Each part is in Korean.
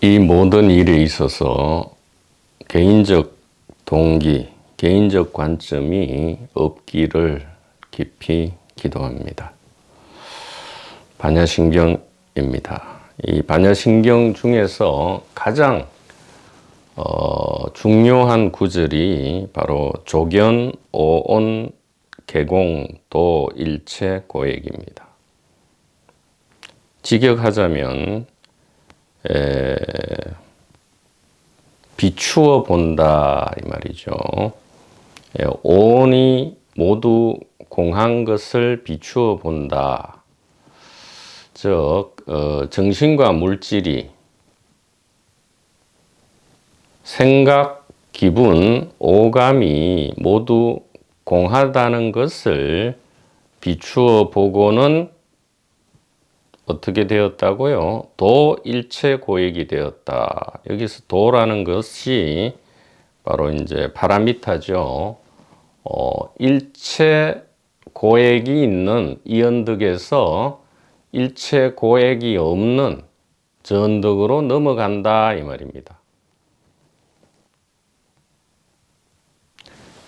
이 모든 일에 있어서 개인적 동기, 개인적 관점이 없기를 깊이 기도합니다. 반야신경입니다. 이 반야신경 중에서 가장 중요한 구절이 바로 조견, 오온, 개공, 도, 일체, 고액입니다. 직역하자면 비추어 본다 이 말이죠. 오온이 모두 공한 것을 비추어 본다. 즉 정신과 물질이 생각, 기분, 오감이 모두 공하다는 것을 비추어 보고는 어떻게 되었다고요? 도 일체 고액이 되었다. 여기서 도라는 것이 바로 이제 파라미타죠. 일체 고액이 있는 이 언덕에서 일체 고액이 없는 저 언덕으로 넘어간다 이 말입니다.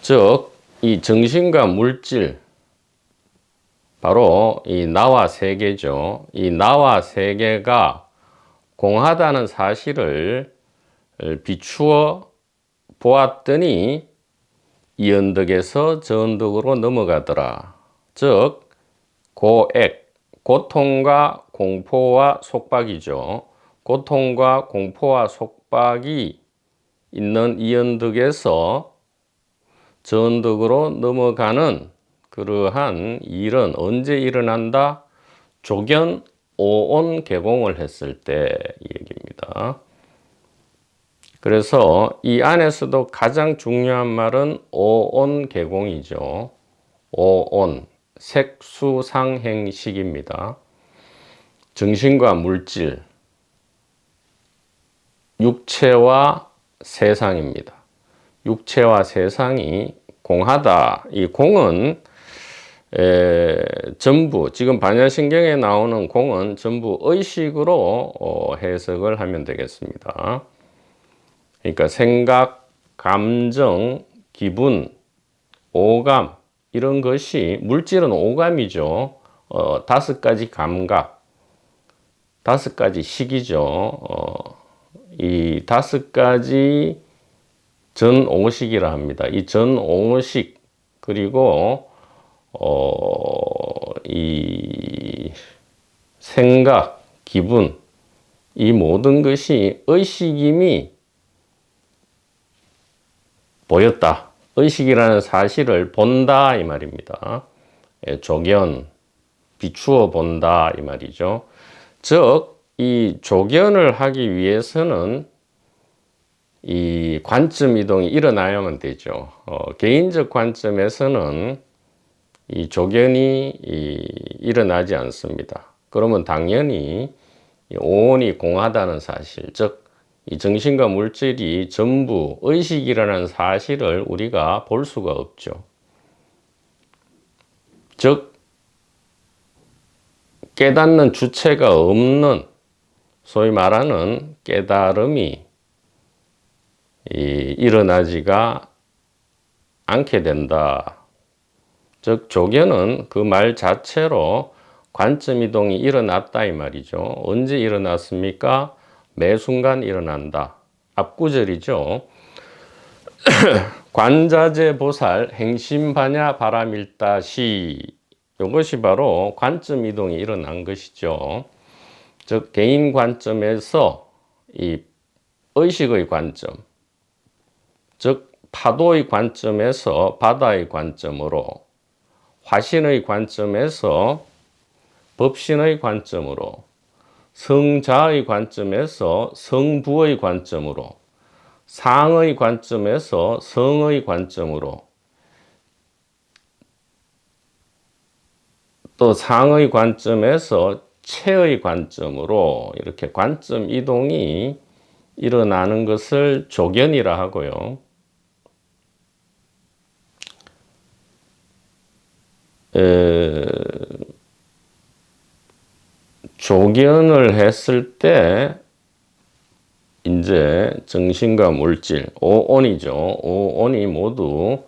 즉, 이 정신과 물질, 바로 이 나와 세계죠. 이 나와 세계가 공하다는 사실을 비추어 보았더니 이 언덕에서 저 언덕으로 넘어가더라. 즉, 고액, 고통과 공포와 속박이죠. 고통과 공포와 속박이 있는 이 언덕에서 저 언덕으로 넘어가는 그러한 일은 언제 일어난다? 조견, 오온, 개공을 했을 때 얘기입니다. 그래서 이 안에서도 가장 중요한 말은 오온, 개공이죠. 오온, 색수상행식입니다. 정신과 물질, 육체와 세상입니다. 육체와 세상이 공하다. 이 공은 전부, 지금 반야신경에 나오는 공은 전부 의식으로 해석을 하면 되겠습니다. 그러니까 생각, 감정, 기분, 오감, 이런 것이, 물질은 오감이죠. 5가지 감각, 5가지 식이죠. 이 5가지 전오식이라 합니다. 이 전오식, 그리고 이 생각, 기분, 이 모든 것이 의식임이 보였다. 의식이라는 사실을 본다 이 말입니다. 조견, 비추어 본다 이 말이죠. 즉, 이 조견을 하기 위해서는 이 관점 이동이 일어나야만 되죠. 개인적 관점에서는 이 조견이 일어나지 않습니다. 그러면 당연히 오온이 공하다는 사실, 즉 이 정신과 물질이 전부 의식이라는 사실을 우리가 볼 수가 없죠. 즉 깨닫는 주체가 없는, 소위 말하는 깨달음이 일어나지가 않게 된다. 즉 조견은 그 말 자체로 관점 이동이 일어났다 이 말이죠. 언제 일어났습니까? 매 순간 일어난다. 앞구절이죠. 관자재 보살 행심반야 바라밀다시, 이것이 바로 관점 이동이 일어난 것이죠. 즉 개인 관점에서 이 의식의 관점, 즉 파도의 관점에서 바다의 관점으로, 화신의 관점에서 법신의 관점으로, 성자의 관점에서 성부의 관점으로, 상의 관점에서 성의 관점으로, 또 상의 관점에서 체의 관점으로 이렇게 관점 이동이 일어나는 것을 조견이라 하고요. 조견을 했을 때 이제 정신과 물질, 오온이죠. 오온이 모두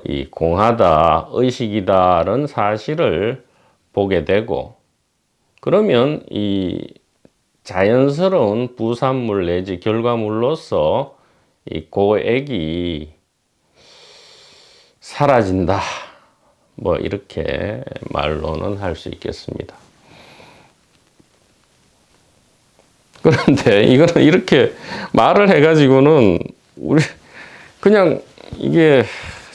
이 공하다, 의식이다라는 사실을 보게 되고, 그러면 이 자연스러운 부산물 내지 결과물로서 이 고액이 사라진다. 뭐 이렇게 말로는 할 수 있겠습니다. 그런데 이거는 이렇게 말을 해가지고는 우리 그냥 이게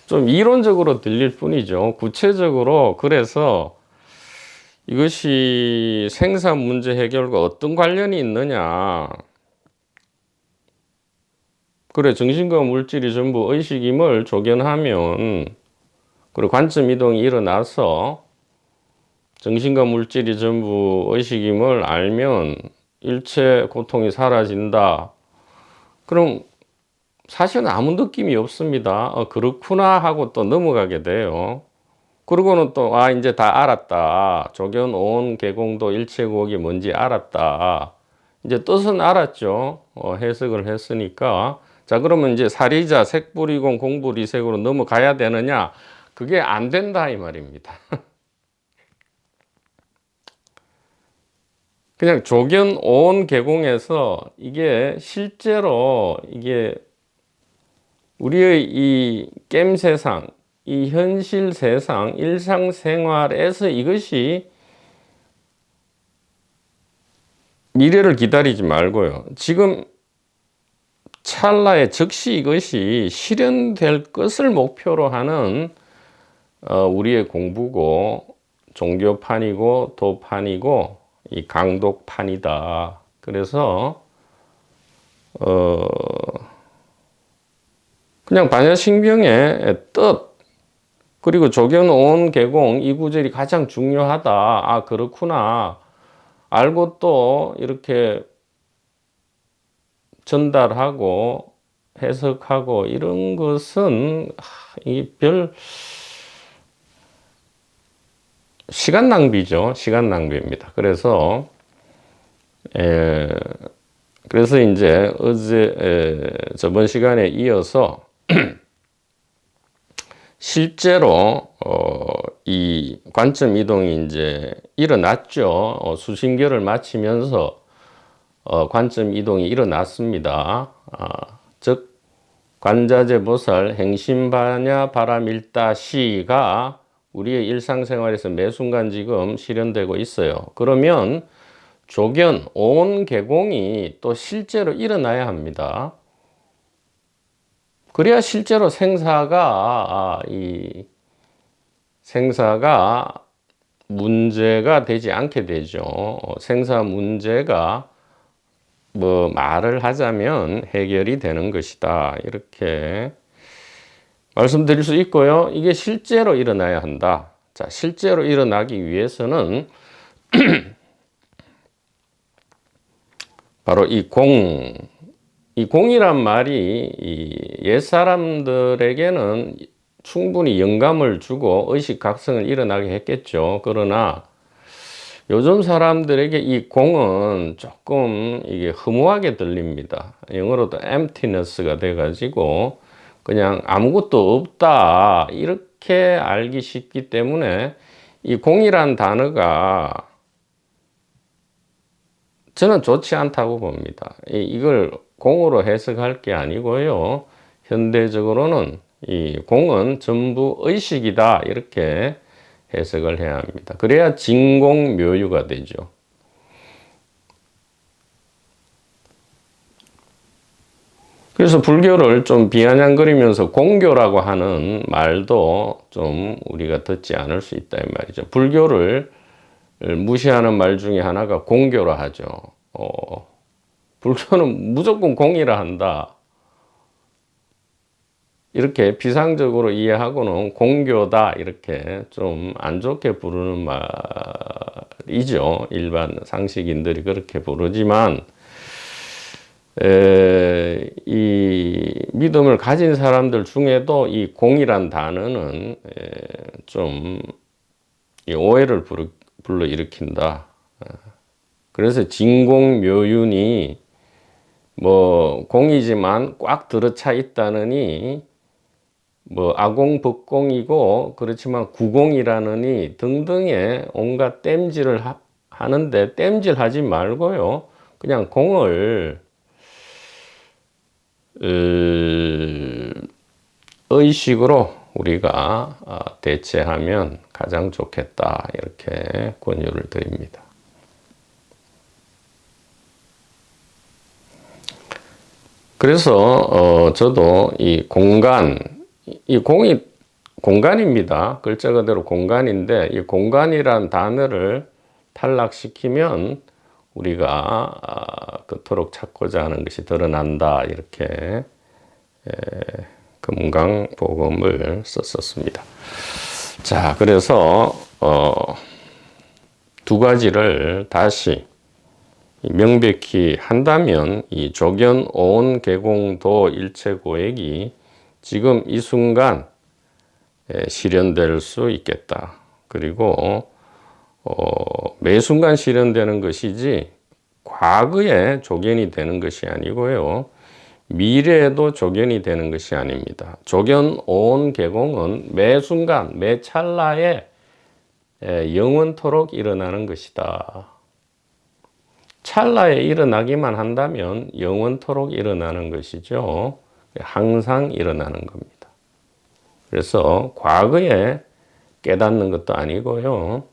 좀 이론적으로 들릴 뿐이죠. 구체적으로 그래서 이것이 생산 문제 해결과 어떤 관련이 있느냐. 그래, 정신과 물질이 전부 의식임을 조견하면, 그리고 관점 이동이 일어나서 정신과 물질이 전부 의식임을 알면 일체 고통이 사라진다. 그럼 사실은 아무 느낌이 없습니다. 그렇구나 하고 또 넘어가게 돼요. 그러고는 또, 이제 다 알았다. 조견, 오온, 개공도, 일체고억이 뭔지 알았다. 이제 뜻은 알았죠. 해석을 했으니까. 자, 그러면 이제 사리자, 색불이공, 공불이색으로 넘어가야 되느냐? 그게 안 된다, 이 말입니다. 그냥 조견, 오온, 개공에서 이게 실제로 이게 우리의 이 게임 세상, 이 현실 세상, 일상생활에서 이것이 미래를 기다리지 말고요. 지금 찰나에 즉시 이것이 실현될 것을 목표로 하는 우리의 공부고, 종교판이고 도판이고 이 강독판이다. 그래서 그냥 반야신경의 뜻, 그리고 조견, 오온, 개공 이 구절이 가장 중요하다. 그렇구나. 알고 또 이렇게 전달하고 해석하고 이런 것은 별 시간 낭비죠. 시간 낭비입니다. 그래서 이제 저번 시간에 이어서 실제로 이 관점 이동이 이제 일어났죠. 수신결을 마치면서 관점 이동이 일어났습니다. 즉 관자재 보살 행심반야 바람일다시가 우리의 일상생활에서 매 순간 지금 실현되고 있어요. 그러면 조견, 오온, 개공이 또 실제로 일어나야 합니다. 그래야 실제로 생사가 문제가 되지 않게 되죠. 생사 문제가 뭐 말을 하자면 해결이 되는 것이다. 이렇게 말씀드릴 수 있고요. 이게 실제로 일어나야 한다. 자, 실제로 일어나기 위해서는 바로 이 공이란 말이 옛 사람들에게는 충분히 영감을 주고 의식 각성을 일어나게 했겠죠. 그러나 요즘 사람들에게 이 공은 조금 이게 허무하게 들립니다. 영어로도 emptiness가 돼가지고 그냥 아무것도 없다 이렇게 알기 쉽기 때문에 이 공이란 단어가 저는 좋지 않다고 봅니다. 이걸 공으로 해석할 게 아니고요. 현대적으로는 이 공은 전부 의식이다 이렇게 해석을 해야 합니다. 그래야 진공묘유가 되죠. 그래서 불교를 좀 비아냥거리면서 공교라고 하는 말도 좀 우리가 듣지 않을 수 있다 이 말이죠. 불교를 무시하는 말 중에 하나가 공교라 하죠. 불교는 무조건 공이라 한다. 이렇게 비상적으로 이해하고는 공교다 이렇게 좀 안 좋게 부르는 말이죠. 일반 상식인들이 그렇게 부르지만 이 믿음을 가진 사람들 중에도 이 공이란 단어는 좀 오해를 불러일으킨다. 그래서 진공묘윤이 뭐 공이지만 꽉 들어차 있다느니 뭐 아공 법공이고 그렇지만 구공이라느니 등등의 온갖 땜질을 하는데 땜질 하지 말고요. 그냥 공을 의식으로 우리가 대체하면 가장 좋겠다 이렇게 권유를 드립니다. 그래서 저도 이 공간, 이 공이 공간입니다. 글자 그대로 공간인데 이 공간이란 단어를 탈락시키면 우리가 그토록 찾고자 하는 것이 드러난다 이렇게 금강복음을 썼었습니다. 자, 그래서 두 가지를 다시 명백히 한다면 이 조견 오온 개공도 일체고액이 지금 이 순간 실현될 수 있겠다. 그리고 매 순간 실현되는 것이지 과거에 조견이 되는 것이 아니고요. 미래에도 조견이 되는 것이 아닙니다. 조견 오온 개공은 매 순간 매 찰나에 영원토록 일어나는 것이다. 찰나에 일어나기만 한다면 영원토록 일어나는 것이죠. 항상 일어나는 겁니다. 그래서 과거에 깨닫는 것도 아니고요.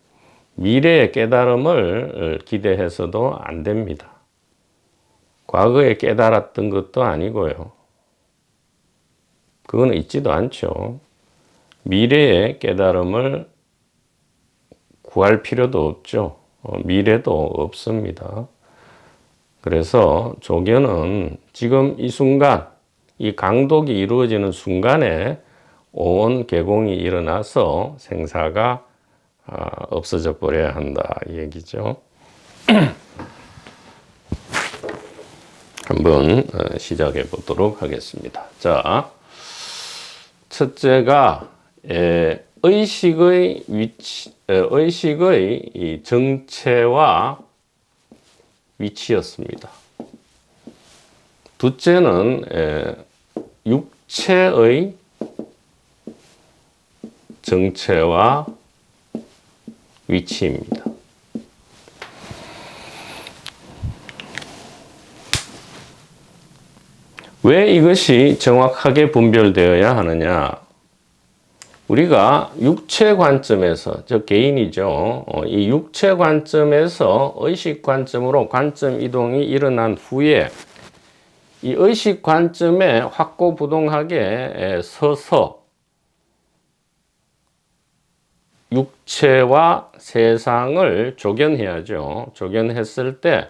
미래의 깨달음을 기대해서도 안 됩니다. 과거에 깨달았던 것도 아니고요. 그건 있지도 않죠. 미래의 깨달음을 구할 필요도 없죠. 미래도 없습니다. 그래서 조견은 지금 이 순간, 이 강독이 이루어지는 순간에 오온 개공이 일어나서 생사가 없어져 버려야 한다 이 얘기죠. 한번 시작해 보도록 하겠습니다. 자, 첫째가 의식의 위치, 의식의 이 정체와 위치였습니다. 둘째는 육체의 정체와 위치입니다. 왜 이것이 정확하게 분별되어야 하느냐? 우리가 육체 관점에서, 즉 개인이죠. 이 육체 관점에서 의식 관점으로 관점 이동이 일어난 후에 이 의식 관점에 확고부동하게 서서 육체와 세상을 조견해야죠. 조견했을 때,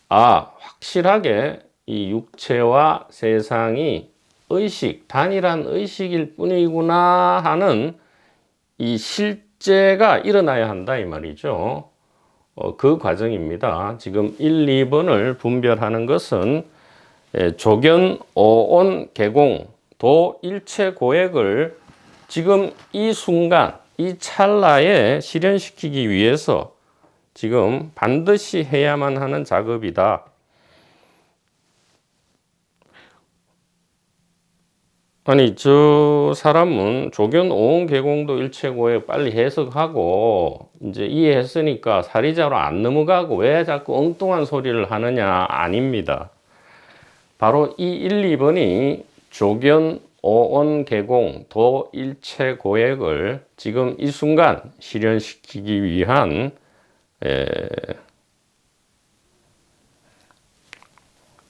확실하게 이 육체와 세상이 의식, 단일한 의식일 뿐이구나 하는 이 실제가 일어나야 한다 이 말이죠. 그 과정입니다. 지금 1, 2번을 분별하는 것은 조견, 오온, 개공, 도, 일체, 고액을 지금 이 순간, 이 찰나에 실현시키기 위해서 지금 반드시 해야만 하는 작업이다. 아니, 저 사람은 조견, 오온, 개공도, 일체, 고액 빨리 해석하고 이제 이해했으니까 사리자로 안 넘어가고 왜 자꾸 엉뚱한 소리를 하느냐? 아닙니다. 바로 이 1, 2번이 조견, 오온, 개공, 도, 일체, 고액을 지금 이 순간 실현시키기 위한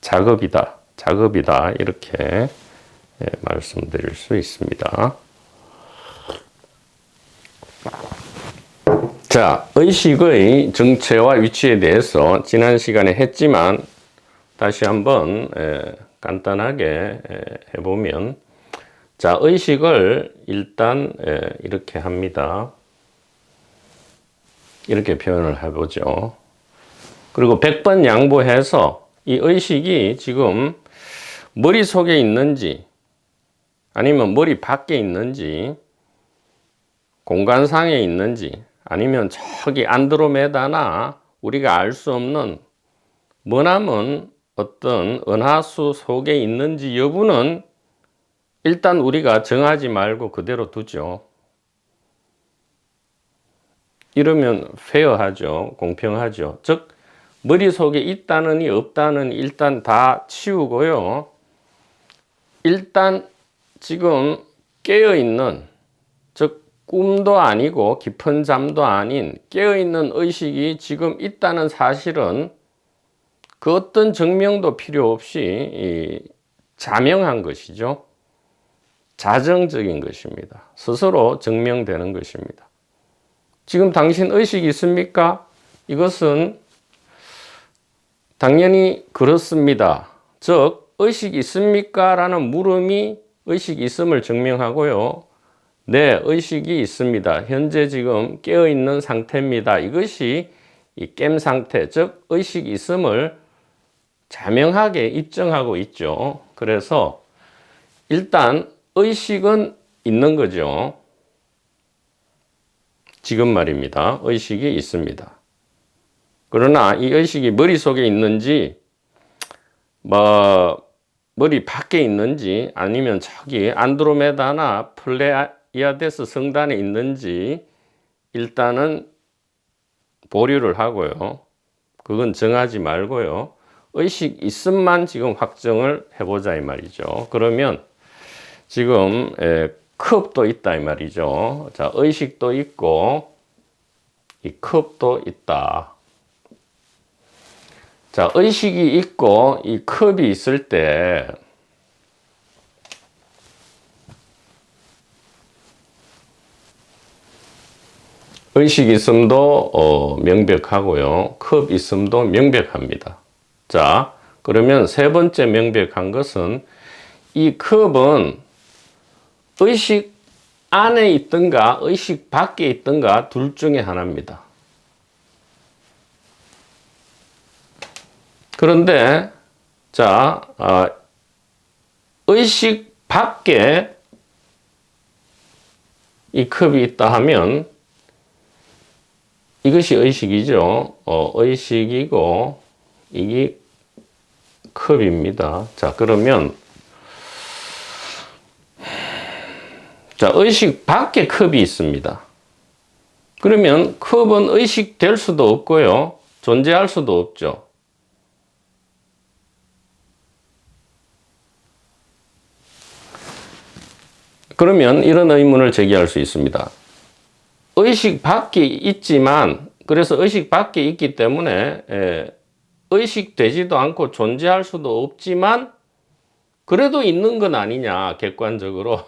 작업이다 이렇게 말씀드릴 수 있습니다. 자, 의식의 정체와 위치에 대해서 지난 시간에 했지만 다시 한번 간단하게 해보면, 자, 의식을 일단 이렇게 합니다. 이렇게 표현을 해보죠. 그리고 100번 양보해서 이 의식이 지금 머릿속에 있는지 아니면 머리 밖에 있는지 공간상에 있는지 아니면 저기 안드로메다나 우리가 알 수 없는 머나먼 어떤 은하수 속에 있는지 여부는 일단 우리가 정하지 말고 그대로 두죠. 이러면 페어하죠. 공평하죠. 즉 머릿속에 있다느니 없다느니 일단 다 치우고요. 일단 지금 깨어있는, 즉 꿈도 아니고 깊은 잠도 아닌 깨어있는 의식이 지금 있다는 사실은 그 어떤 증명도 필요 없이 자명한 것이죠. 자정적인 것입니다. 스스로 증명되는 것입니다. 지금 당신 의식이 있습니까? 이것은 당연히 그렇습니다. 즉 의식이 있습니까? 라는 물음이 의식이 있음을 증명하고요. 네, 의식이 있습니다. 현재 지금 깨어있는 상태입니다. 이것이 이 깸 상태, 즉 의식이 있음을 자명하게 입증하고 있죠. 그래서 일단 의식은 있는 거죠. 지금 말입니다. 의식이 있습니다. 그러나 이 의식이 머릿속에 있는지 머리 밖에 있는지 아니면 저기 안드로메다나 플레이아데스 성단에 있는지 일단은 보류를 하고요. 그건 정하지 말고요. 의식 있음만 지금 확정을 해보자 이 말이죠. 그러면 지금 컵도 있다 이 말이죠. 자, 의식도 있고 이 컵도 있다. 자, 의식이 있고 이 컵이 있을 때 의식 있음도 명백하고요. 컵 있음도 명백합니다. 자, 그러면 세 번째 명백한 것은 이 컵은 의식 안에 있든가 의식 밖에 있든가 둘 중에 하나입니다. 그런데 자, 의식 밖에 이 컵이 있다 하면 이것이 의식이죠. 의식이고 이게 컵입니다. 자, 그러면 자, 의식 밖에 컵이 있습니다. 그러면 컵은 의식될 수도 없고요. 존재할 수도 없죠. 그러면 이런 의문을 제기할 수 있습니다. 의식 밖에 있지만, 그래서 의식 밖에 있기 때문에 의식되지도 않고 존재할 수도 없지만 그래도 있는 건 아니냐, 객관적으로.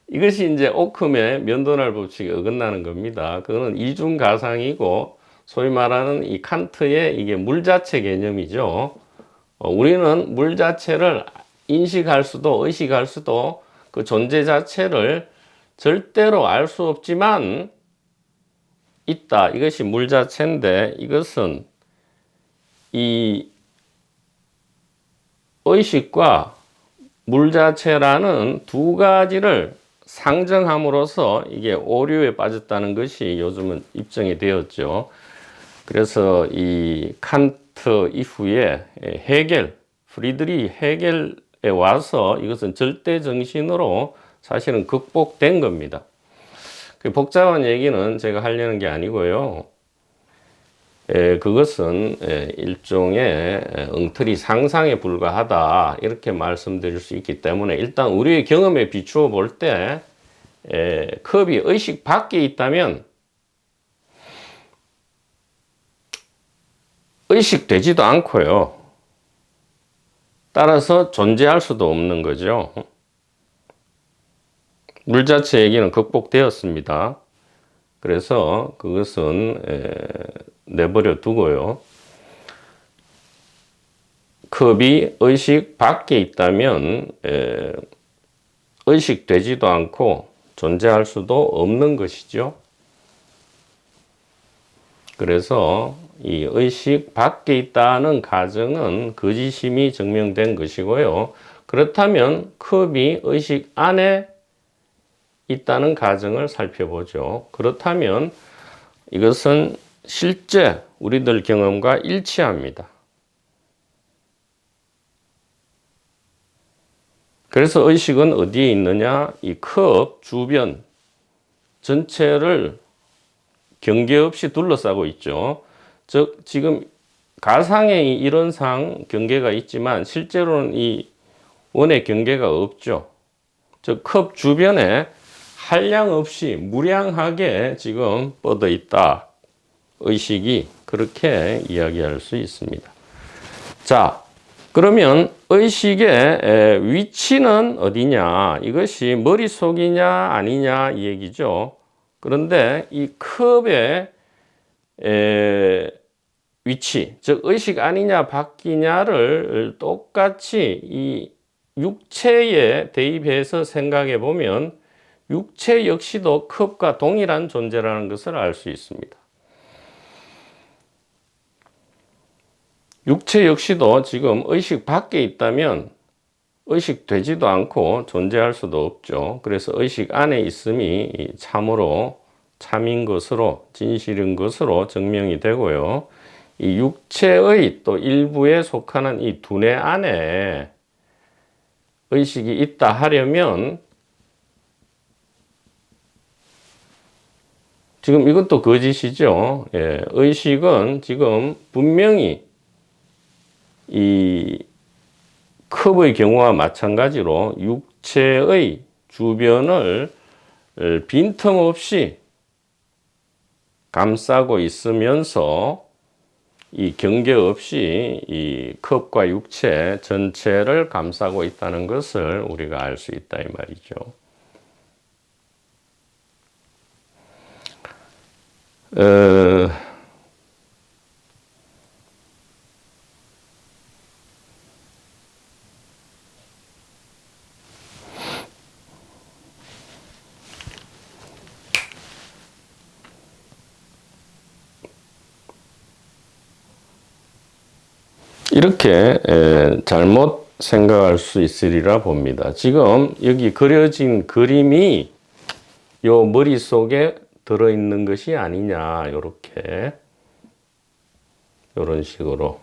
이것이 이제 오쿰의 면도날 법칙에 어긋나는 겁니다. 그거는 이중가상이고 소위 말하는 이 칸트의 이게 물 자체 개념이죠. 우리는 물 자체를 인식할 수도 의식할 수도 그 존재 자체를 절대로 알 수 없지만 있다. 이것이 물 자체인데 이것은 이 의식과 물 자체라는 두 가지를 상정함으로써 이게 오류에 빠졌다는 것이 요즘은 입증이 되었죠. 그래서 이 칸트 이후에 프리드리히 헤겔에 와서 이것은 절대 정신으로 사실은 극복된 겁니다. 그 복잡한 얘기는 제가 하려는 게 아니고요. 그것은 일종의 엉터리 상상에 불과하다 이렇게 말씀드릴 수 있기 때문에 일단 우리의 경험에 비추어 볼 때 컵이 의식 밖에 있다면 의식되지도 않고요. 따라서 존재할 수도 없는 거죠. 물 자체 얘기는 극복되었습니다. 그래서 그것은 내버려 두고요. 컵이 의식 밖에 있다면 의식되지도 않고 존재할 수도 없는 것이죠. 그래서 이 의식 밖에 있다는 가정은 거짓임이 증명된 것이고요. 그렇다면 컵이 의식 안에 있다는 가정을 살펴보죠. 그렇다면 이것은 실제 우리들 경험과 일치합니다. 그래서 의식은 어디에 있느냐? 이 컵 주변 전체를 경계 없이 둘러싸고 있죠. 즉 지금 가상의 이론상 경계가 있지만 실제로는 이 원의 경계가 없죠. 즉 컵 주변에 한량 없이 무량하게 지금 뻗어 있다. 의식이 그렇게 이야기할 수 있습니다. 자, 그러면 의식의 위치는 어디냐? 이것이 머릿속이냐 아니냐 이 얘기죠. 그런데 이 컵의 위치, 즉 의식 아니냐 바뀌냐를 똑같이 이 육체에 대입해서 생각해 보면 육체 역시도 컵과 동일한 존재라는 것을 알 수 있습니다. 육체 역시도 지금 의식 밖에 있다면 의식 되지도 않고 존재할 수도 없죠. 그래서 의식 안에 있음이 참으로 참인 것으로 진실인 것으로 증명이 되고요. 이 육체의 또 일부에 속하는 이 두뇌 안에 의식이 있다 하려면 지금 이것도 거짓이죠. 예, 의식은 지금 분명히 이 컵의 경우와 마찬가지로 육체의 주변을 빈틈없이 감싸고 있으면서 이 경계 없이 이 컵과 육체 전체를 감싸고 있다는 것을 우리가 알 수 있다 이 말이죠. 이렇게 잘못 생각할 수 있으리라 봅니다. 지금 여기 그려진 그림이 요 머릿속에 들어있는 것이 아니냐 요렇게 요런 식으로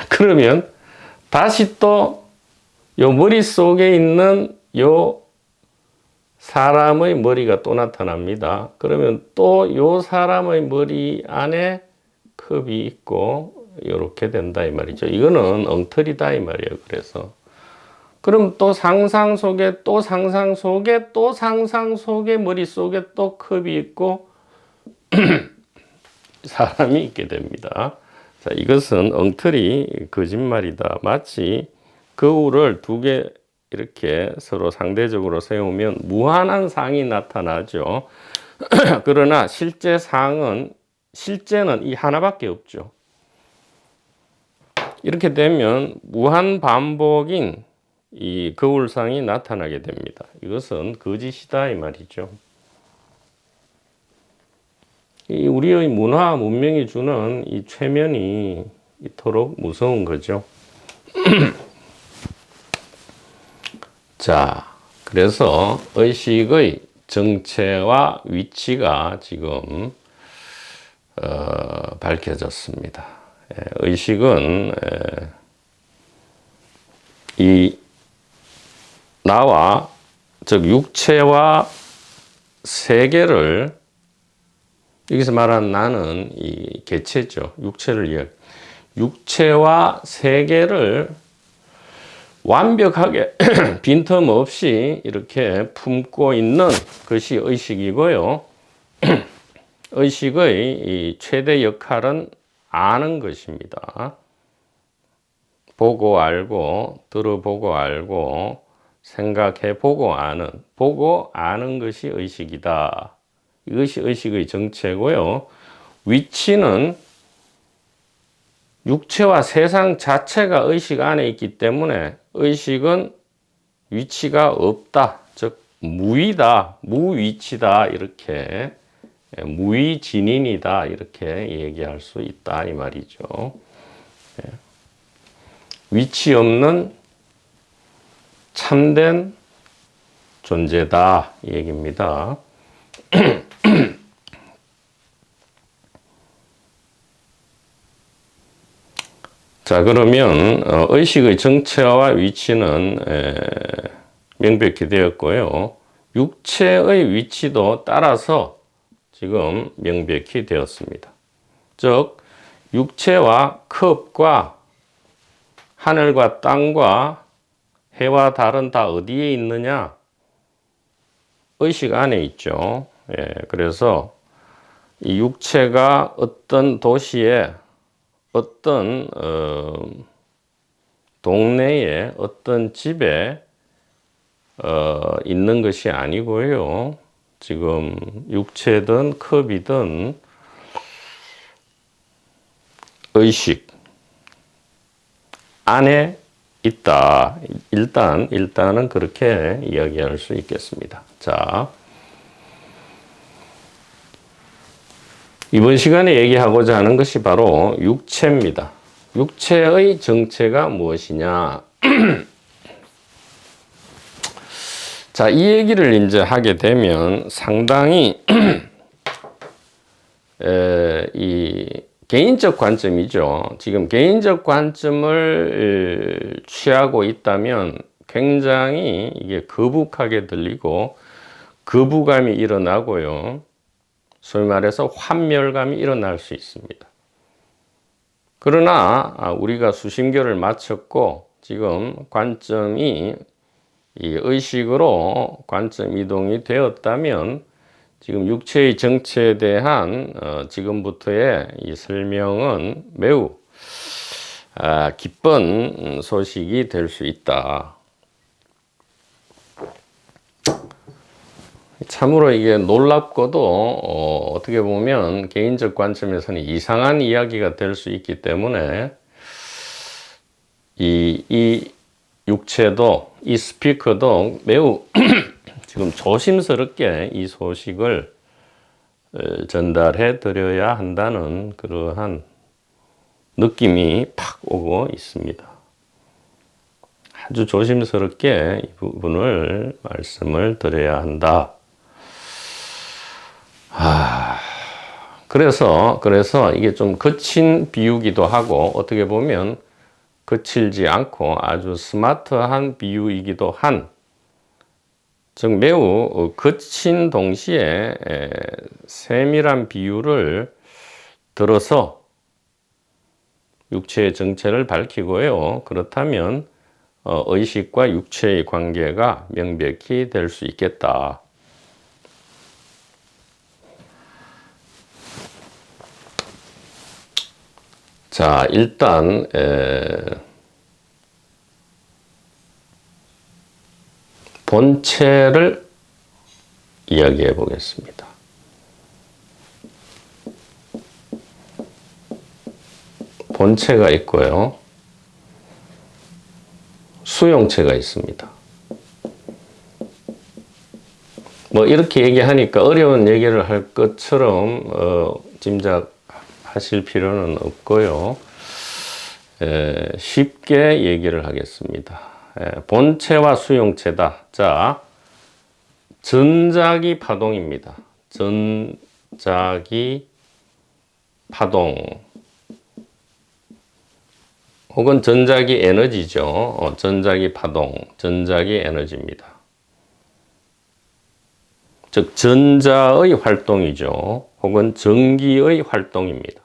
그러면 다시 또 요 머릿속에 있는 요 사람의 머리가 또 나타납니다. 그러면 또 요 사람의 머리 안에 컵이 있고 이렇게 된다 이 말이죠. 이거는 엉터리다 이 말이에요. 그래서 그럼 또 상상 속에 또 상상 속에 또 상상 속에 머릿속에 또 컵이 있고 사람이 있게 됩니다. 자, 이것은 엉터리 거짓말이다. 마치 거울을 두 개 이렇게 서로 상대적으로 세우면 무한한 상이 나타나죠. 그러나 실제는 이 하나밖에 없죠. 이렇게 되면 무한 반복인 이 거울상이 나타나게 됩니다. 이것은 거짓이다 이 말이죠. 이 우리의 문화 문명이 주는 이 최면이 이토록 무서운 거죠. 자, 그래서 의식의 정체와 위치가 지금 밝혀졌습니다. 의식은 이 나와 즉 육체와 세계를 여기서 말하는 나는 이 개체죠. 육체와 세계를 완벽하게 빈틈없이 이렇게 품고 있는 것이 의식이고요. 의식의 이 최대 역할은 아는 것입니다. 보고 알고, 들어보고 알고, 생각해보고 보고 아는 것이 의식이다. 이것이 의식의 정체고요. 위치는 육체와 세상 자체가 의식 안에 있기 때문에 의식은 위치가 없다. 즉 무위다, 무위치다 이렇게 무위진인이다 이렇게 얘기할 수 있다 이 말이죠. 위치 없는 참된 존재다 이 얘기입니다. 자, 그러면 의식의 정체와 위치는 명백히 되었고요. 육체의 위치도 따라서 지금 명백히 되었습니다. 즉 육체와 컵과 하늘과 땅과 해와 달은 다 어디에 있느냐? 의식 안에 있죠. 그래서 이 육체가 어떤 도시에 어떤 동네에 어떤 집에 있는 것이 아니고요. 지금 육체든 컵이든 의식 안에 있다. 일단은 그렇게 이야기할 수 있겠습니다. 자, 이번 시간에 얘기하고자 하는 것이 바로 육체입니다. 육체의 정체가 무엇이냐? 자, 이 얘기를 이제 하게 되면 상당히 이 개인적 관점이죠. 지금 개인적 관점을 취하고 있다면 굉장히 이게 거북하게 들리고 거부감이 일어나고요. 소위 말해서 환멸감이 일어날 수 있습니다. 그러나 우리가 수심교를 마쳤고 지금 관점이 이 의식으로 관점 이동이 되었다면 지금 육체의 정체에 대한 지금부터의 이 설명은 매우 기쁜 소식이 될 수 있다. 참으로 이게 놀랍고도 어떻게 보면 개인적 관점에서는 이상한 이야기가 될 수 있기 때문에 이 육체도 이 스피커도 매우 지금 조심스럽게 이 소식을 전달해 드려야 한다는 그러한 느낌이 팍 오고 있습니다. 아주 조심스럽게 이 부분을 말씀을 드려야 한다. 그래서 이게 좀 거친 비유기도 하고 어떻게 보면 거칠지 않고 아주 스마트한 비유이기도 한, 즉 매우 거친 동시에 세밀한 비유를 들어서 육체의 정체를 밝히고요. 그렇다면 의식과 육체의 관계가 명백히 될 수 있겠다. 자, 일단 본체를 이야기해 보겠습니다. 본체가 있고요. 수용체가 있습니다. 뭐 이렇게 얘기하니까 어려운 얘기를 할 것처럼 짐작하실 필요는 없고요. 쉽게 얘기를 하겠습니다. 본체와 수용체다. 자, 전자기 파동입니다. 전자기 파동 혹은 전자기 에너지죠. 전자기 파동, 전자기 에너지입니다. 즉 전자의 활동이죠. 혹은 전기의 활동입니다.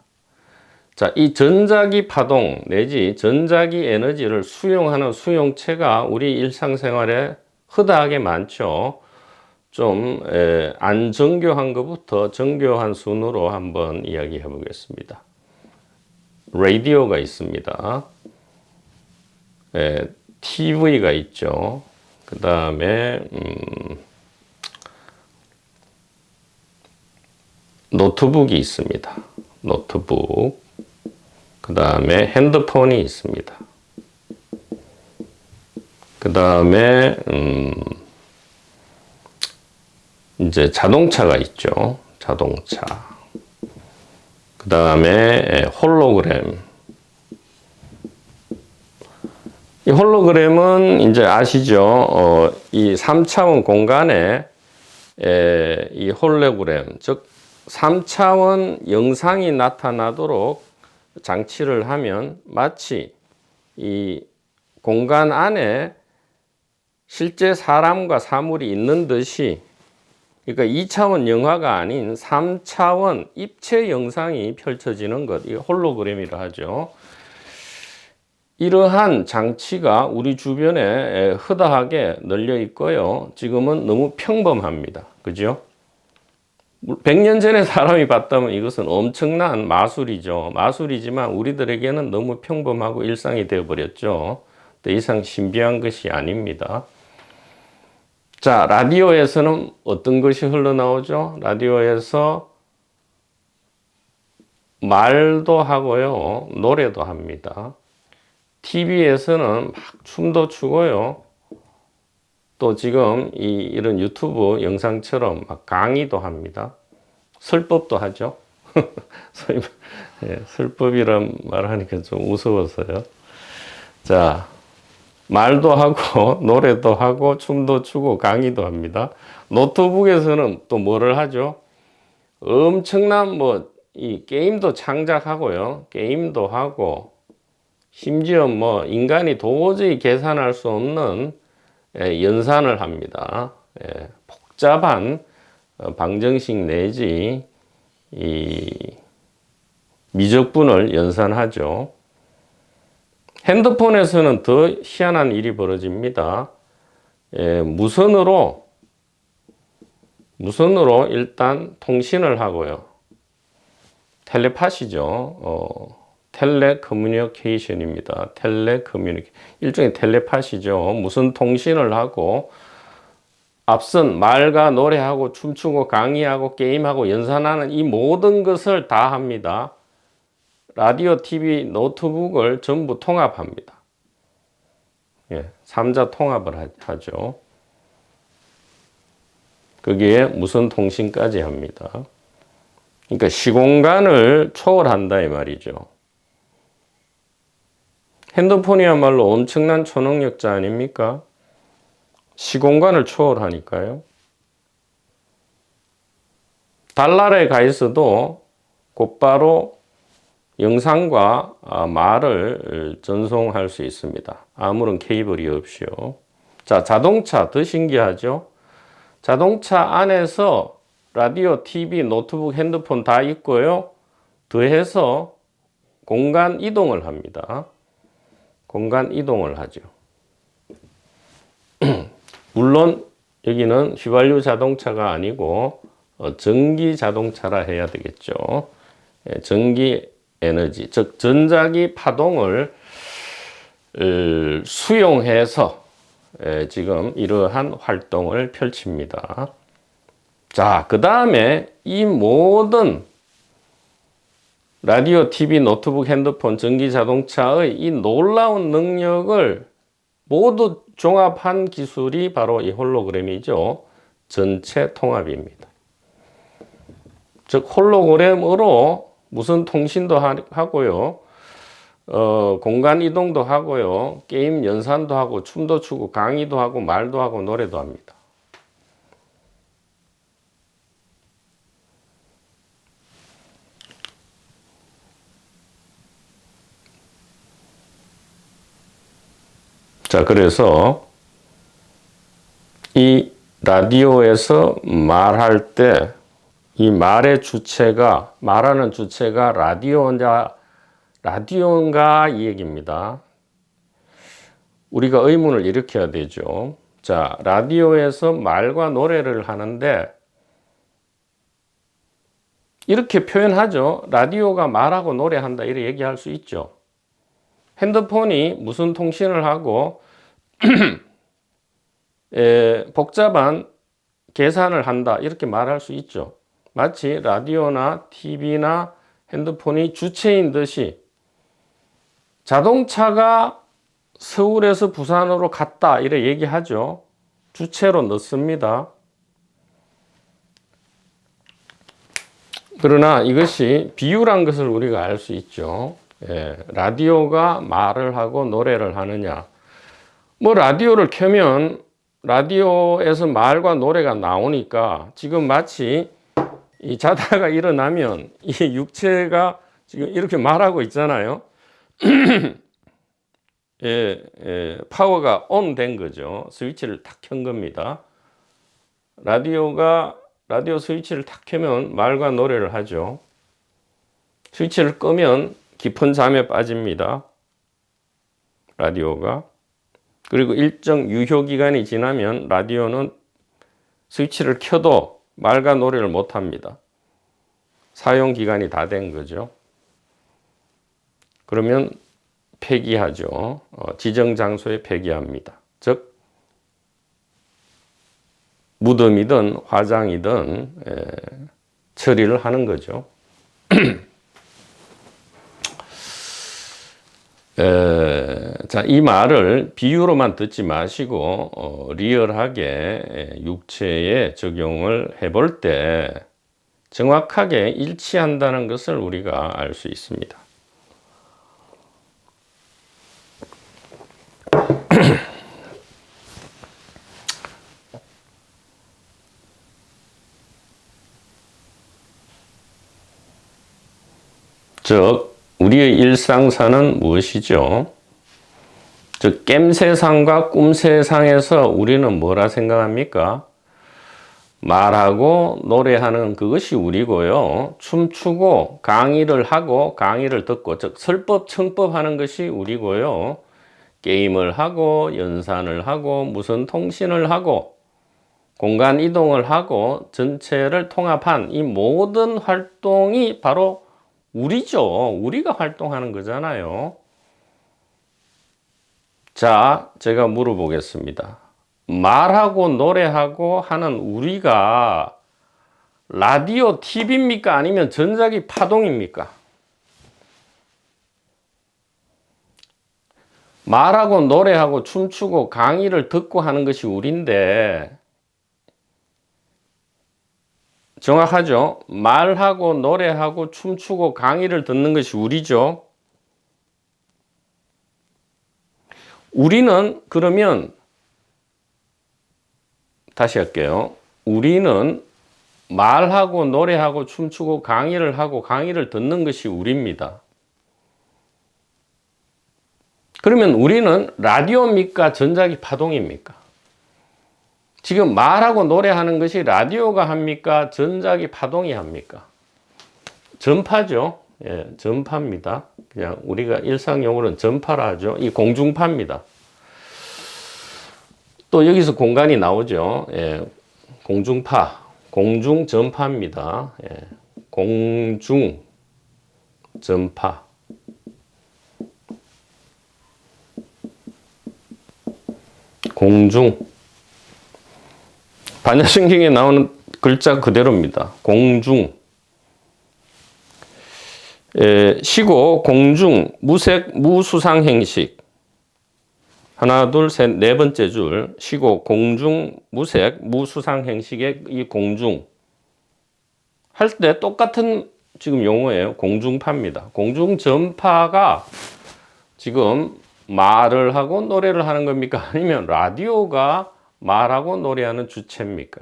자, 이 전자기 파동 내지 전자기 에너지를 수용하는 수용체가 우리 일상생활에 허다하게 많죠. 좀 안 정교한 것부터 정교한 순으로 한번 이야기해 보겠습니다. 라디오가 있습니다. TV가 있죠. 그 다음에 노트북이 있습니다. 노트북. 그 다음에 핸드폰이 있습니다. 그 다음에 이제 자동차가 있죠. 자동차. 그 다음에 홀로그램. 이 홀로그램은 이제 아시죠? 이 3차원 공간에 이 홀로그램, 즉 3차원 영상이 나타나도록 장치를 하면 마치 이 공간 안에 실제 사람과 사물이 있는 듯이, 그러니까 2차원 영화가 아닌 3차원 입체 영상이 펼쳐지는 것, 이 홀로그램이라 하죠. 이러한 장치가 우리 주변에 허다하게 널려 있고요. 지금은 너무 평범합니다. 그죠? 100년 전에 사람이 봤다면 이것은 엄청난 마술이죠. 마술이지만 우리들에게는 너무 평범하고 일상이 되어버렸죠. 더 이상 신비한 것이 아닙니다. 자, 라디오에서는 어떤 것이 흘러나오죠? 라디오에서 말도 하고요, 노래도 합니다. TV에서는 막 춤도 추고요. 또 지금 이런 유튜브 영상처럼 막 강의도 합니다. 설법도 하죠. 설법이란 말 하니까 좀 무서워서요. 자, 말도 하고 노래도 하고 춤도 추고 강의도 합니다. 노트북에서는 또 뭐를 하죠? 엄청난 이 게임도 창작하고요. 게임도 하고, 심지어 인간이 도저히 계산할 수 없는 연산을 합니다. 복잡한 방정식 내지 이 미적분을 연산하죠. 핸드폰에서는 더 희한한 일이 벌어집니다. 무선으로 일단 통신을 하고요. 텔레파시죠. 텔레커뮤니케이션입니다. 일종의 텔레파시죠. 무슨 통신을 하고, 앞선 말과 노래하고 춤추고 강의하고 게임하고 연산하는 이 모든 것을 다 합니다. 라디오, TV, 노트북을 전부 통합합니다. 3자 통합을 하죠. 거기에 무선 통신까지 합니다. 그러니까 시공간을 초월한다 이 말이죠. 핸드폰이야말로 엄청난 초능력자 아닙니까? 시공간을 초월하니까요. 달나라에 가 있어도 곧바로 영상과 말을 전송할 수 있습니다. 아무런 케이블이 없이요. 자, 자동차 더 신기하죠? 자동차 안에서 라디오, TV, 노트북, 핸드폰 다 있고요. 더해서 공간 이동을 합니다. 공간 이동을 하죠. 물론 여기는 휘발유 자동차가 아니고 전기 자동차라 해야 되겠죠. 전기 에너지, 즉 전자기 파동을 수용해서 지금 이러한 활동을 펼칩니다. 자, 그 다음에 이 모든 라디오, TV, 노트북, 핸드폰, 전기 자동차의 이 놀라운 능력을 모두 종합한 기술이 바로 이 홀로그램이죠. 전체 통합입니다. 즉 홀로그램으로 무슨 통신도 하고요, 공간 이동도 하고요, 게임 연산도 하고 춤도 추고 강의도 하고 말도 하고 노래도 합니다. 자, 그래서 이 라디오에서 말할 때 이 말의 주체가, 말하는 주체가 라디오인가 이 얘기입니다. 우리가 의문을 일으켜야 되죠. 자, 라디오에서 말과 노래를 하는데 이렇게 표현하죠. 라디오가 말하고 노래한다 이렇게 얘기할 수 있죠. 핸드폰이 무슨 통신을 하고 복잡한 계산을 한다 이렇게 말할 수 있죠. 마치 라디오나 TV나 핸드폰이 주체인 듯이 자동차가 서울에서 부산으로 갔다 이렇게 얘기하죠. 주체로 넣습니다. 그러나 이것이 비유란 것을 우리가 알 수 있죠. 라디오가 말을 하고 노래를 하느냐. 라디오를 켜면 라디오에서 말과 노래가 나오니까 지금 마치 이 자다가 일어나면 이 육체가 지금 이렇게 말하고 있잖아요. 파워가 온 된 거죠. 스위치를 탁 켠 겁니다. 라디오 스위치를 탁 켜면 말과 노래를 하죠. 스위치를 끄면 깊은 잠에 빠집니다. 라디오가. 그리고 일정 유효 기간이 지나면 라디오는 스위치를 켜도 말과 노래를 못 합니다. 사용 기간이 다 된 거죠. 그러면 폐기하죠. 지정 장소에 폐기합니다. 즉 무덤이든 화장이든 처리를 하는 거죠. 자, 이 말을 비유로만 듣지 마시고 리얼하게 육체에 적용을 해볼 때 정확하게 일치한다는 것을 우리가 알 수 있습니다. 즉 우리의 일상사는 무엇이죠? 즉 깸세상과 꿈세상에서 우리는 뭐라 생각합니까? 말하고 노래하는 그것이 우리고요. 춤추고 강의를 하고 강의를 듣고 즉 설법 청법 하는 것이 우리고요. 게임을 하고 연산을 하고 무선 통신을 하고 공간 이동을 하고 전체를 통합한 이 모든 활동이 바로 우리죠. 우리가 활동하는 거잖아요. 자, 제가 물어보겠습니다. 말하고 노래하고 하는 우리가 라디오, TV입니까? 아니면 전자기 파동입니까? 말하고 노래하고 춤추고 강의를 듣고 하는 것이 우리인데 정확하죠? 말하고 노래하고 춤추고 강의를 듣는 것이 우리죠. 우리는 그러면 다시 할게요. 우리는 말하고 노래하고 춤추고 강의를 하고 강의를 듣는 것이 우리입니다. 그러면 우리는 라디오입니까? 전자기 파동입니까? 지금 말하고 노래하는 것이 라디오가 합니까? 전자기 파동이 합니까? 전파죠. 예, 전파입니다. 그냥 우리가 일상용어로는 전파라 하죠. 이 공중파입니다. 또 여기서 공간이 나오죠. 예, 공중파, 공중전파입니다. 예, 공중전파. 공중. 반야신경에 나오는 글자 그대로입니다. 공중. 시고 공중 무색 무수상 행식. 하나 둘 셋 네 번째 줄 시고 공중 무색 무수상 행식의 이 공중 할 때 똑같은 지금 용어예요. 공중파입니다. 공중전파가 지금 말을 하고 노래를 하는 겁니까? 아니면 라디오가 말하고 노래하는 주체입니까?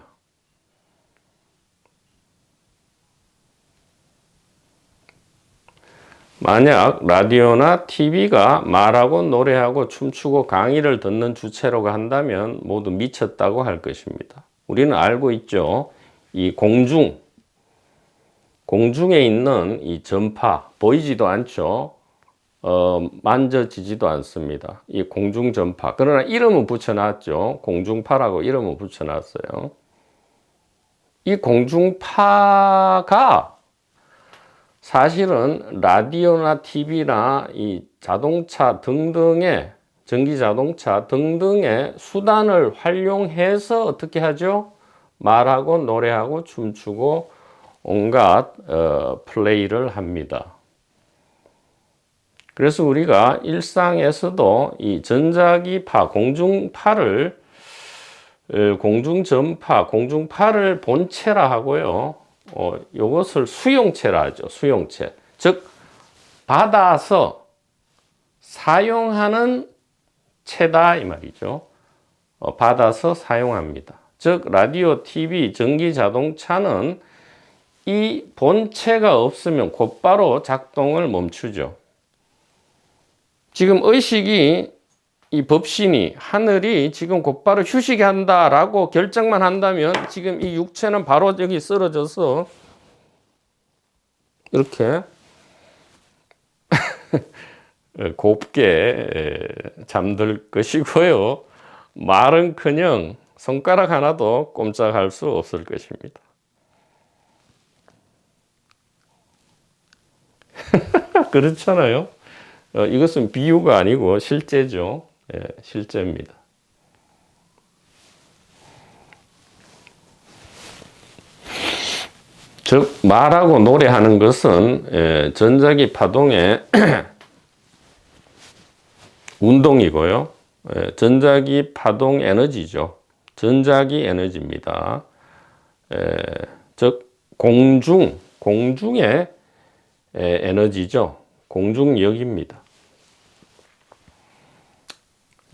만약 라디오나 TV가 말하고 노래하고 춤추고 강의를 듣는 주체라고 한다면 모두 미쳤다고 할 것입니다. 우리는 알고 있죠. 이 공중에 있는 이 전파 보이지도 않죠. 만져지지도 않습니다. 이 공중전파. 그러나 이름은 붙여놨죠. 공중파라고 이름은 붙여놨어요. 이 공중파가 사실은 라디오나 TV나 이 자동차 등등의 전기자동차 등등의 수단을 활용해서 어떻게 하죠? 말하고 노래하고 춤추고 온갖 플레이를 합니다. 그래서 우리가 일상에서도 이 전자기파, 공중파를 공중전파, 공중파를 본체라 하고요. 이것을 수용체라 하죠. 수용체. 즉 받아서 사용하는 체다 이 말이죠. 받아서 사용합니다. 즉 라디오, TV, 전기자동차는 이 본체가 없으면 곧바로 작동을 멈추죠. 지금 의식이 이 법신이 하늘이 지금 곧바로 휴식이 한다라고 결정만 한다면 지금 이 육체는 바로 여기 쓰러져서 이렇게 곱게 잠들 것이고요. 말은커녕 손가락 하나도 꼼짝할 수 없을 것입니다. 그렇잖아요. 이것은 비유가 아니고 실제죠. 실제입니다. 즉 말하고 노래하는 것은 전자기 파동의 운동이고요. 전자기 파동 에너지죠. 전자기 에너지입니다. 즉 공중의 에너지죠. 공중력입니다.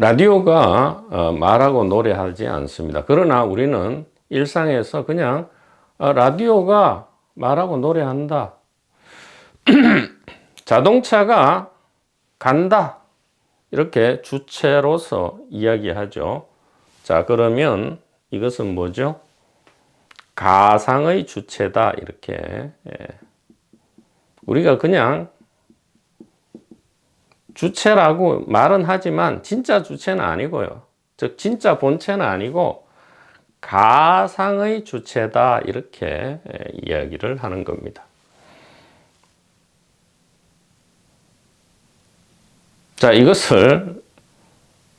라디오가 말하고 노래하지 않습니다. 그러나 우리는 일상에서 그냥 라디오가 말하고 노래한다. 자동차가 간다. 이렇게 주체로서 이야기하죠. 자, 그러면 이것은 뭐죠? 가상의 주체다. 이렇게. 우리가 그냥 주체라고 말은 하지만 진짜 주체는 아니고요. 즉 진짜 본체는 아니고 가상의 주체다. 이렇게 이야기를 하는 겁니다. 자, 이것을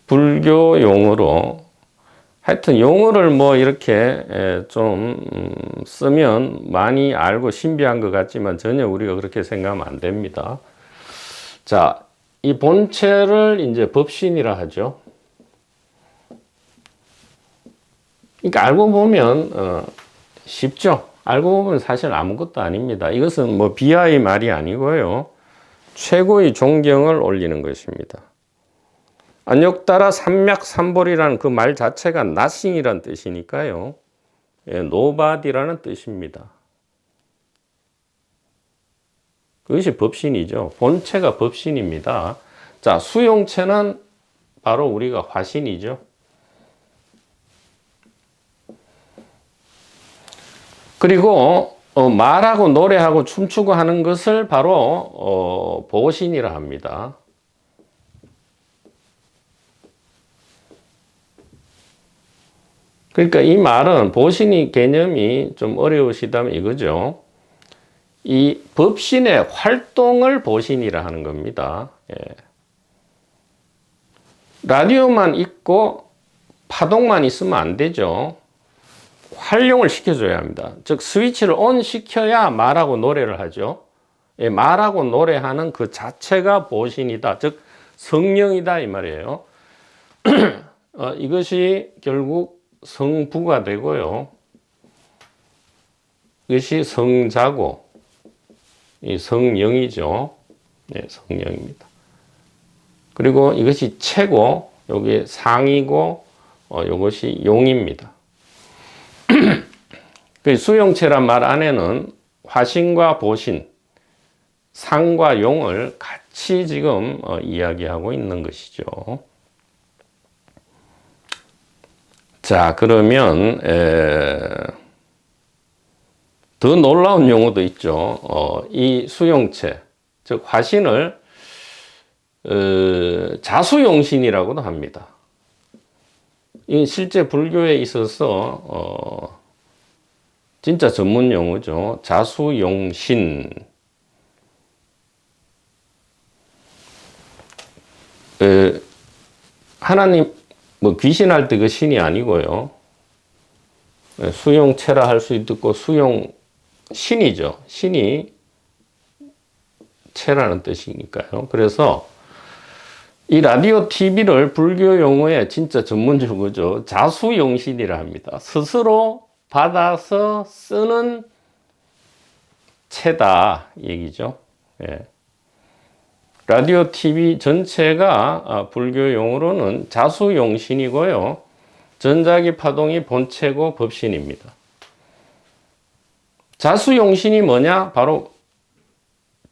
불교 용어로 하여튼 용어를 뭐 이렇게 좀 쓰면 많이 알고 신비한 것 같지만 전혀 우리가 그렇게 생각하면 안 됩니다. 자, 이 본체를 이제 법신이라 하죠. 그러니까 알고 보면 쉽죠. 알고 보면 사실 아무것도 아닙니다. 이것은 뭐 비하의 말이 아니고요. 최고의 존경을 올리는 것입니다. 안욕따라 삼맥삼볼이라는 그 말 자체가 nothing이라는 뜻이니까요. nobody라는 뜻입니다. 그것이 법신이죠. 본체가 법신입니다. 자, 수용체는 바로 우리가 화신이죠. 그리고 말하고 노래하고 춤추고 하는 것을 바로 보신이라 합니다. 그러니까 이 말은 보신의 개념이 좀 어려우시다면 이거죠. 이 법신의 활동을 보신이라 하는 겁니다. 라디오만 있고 파동만 있으면 안 되죠. 활용을 시켜줘야 합니다. 즉 스위치를 온 시켜야 말하고 노래를 하죠. 말하고 노래하는 그 자체가 보신이다. 즉 성령이다 이 말이에요. 이것이 결국 성부가 되고요. 이것이 성자고 이 성령이죠. 네, 성령입니다. 그리고 이것이 체고 여기 상이고 이것이 용입니다. 그 수용체란 말 안에는 화신과 보신, 상과 용을 같이 지금 이야기하고 있는 것이죠. 자, 그러면 더 놀라운 용어도 있죠. 이 수용체, 즉 화신을 자수용신이라고도 합니다. 이 실제 불교에 있어서 진짜 전문 용어죠. 자수용신. 하나님 뭐 귀신할 때 그 신이 아니고요. 수용체라 할 수 있고 수용신이죠. 신이 체라는 뜻이니까요. 그래서 이 라디오 TV를 불교 용어의 진짜 전문 용어죠. 자수용신이라 합니다. 스스로 받아서 쓰는 체다 얘기죠. 예. 라디오 TV 전체가 불교 용어로는 자수용신이고요. 전자기 파동이 본체고 법신입니다. 자수용신이 뭐냐? 바로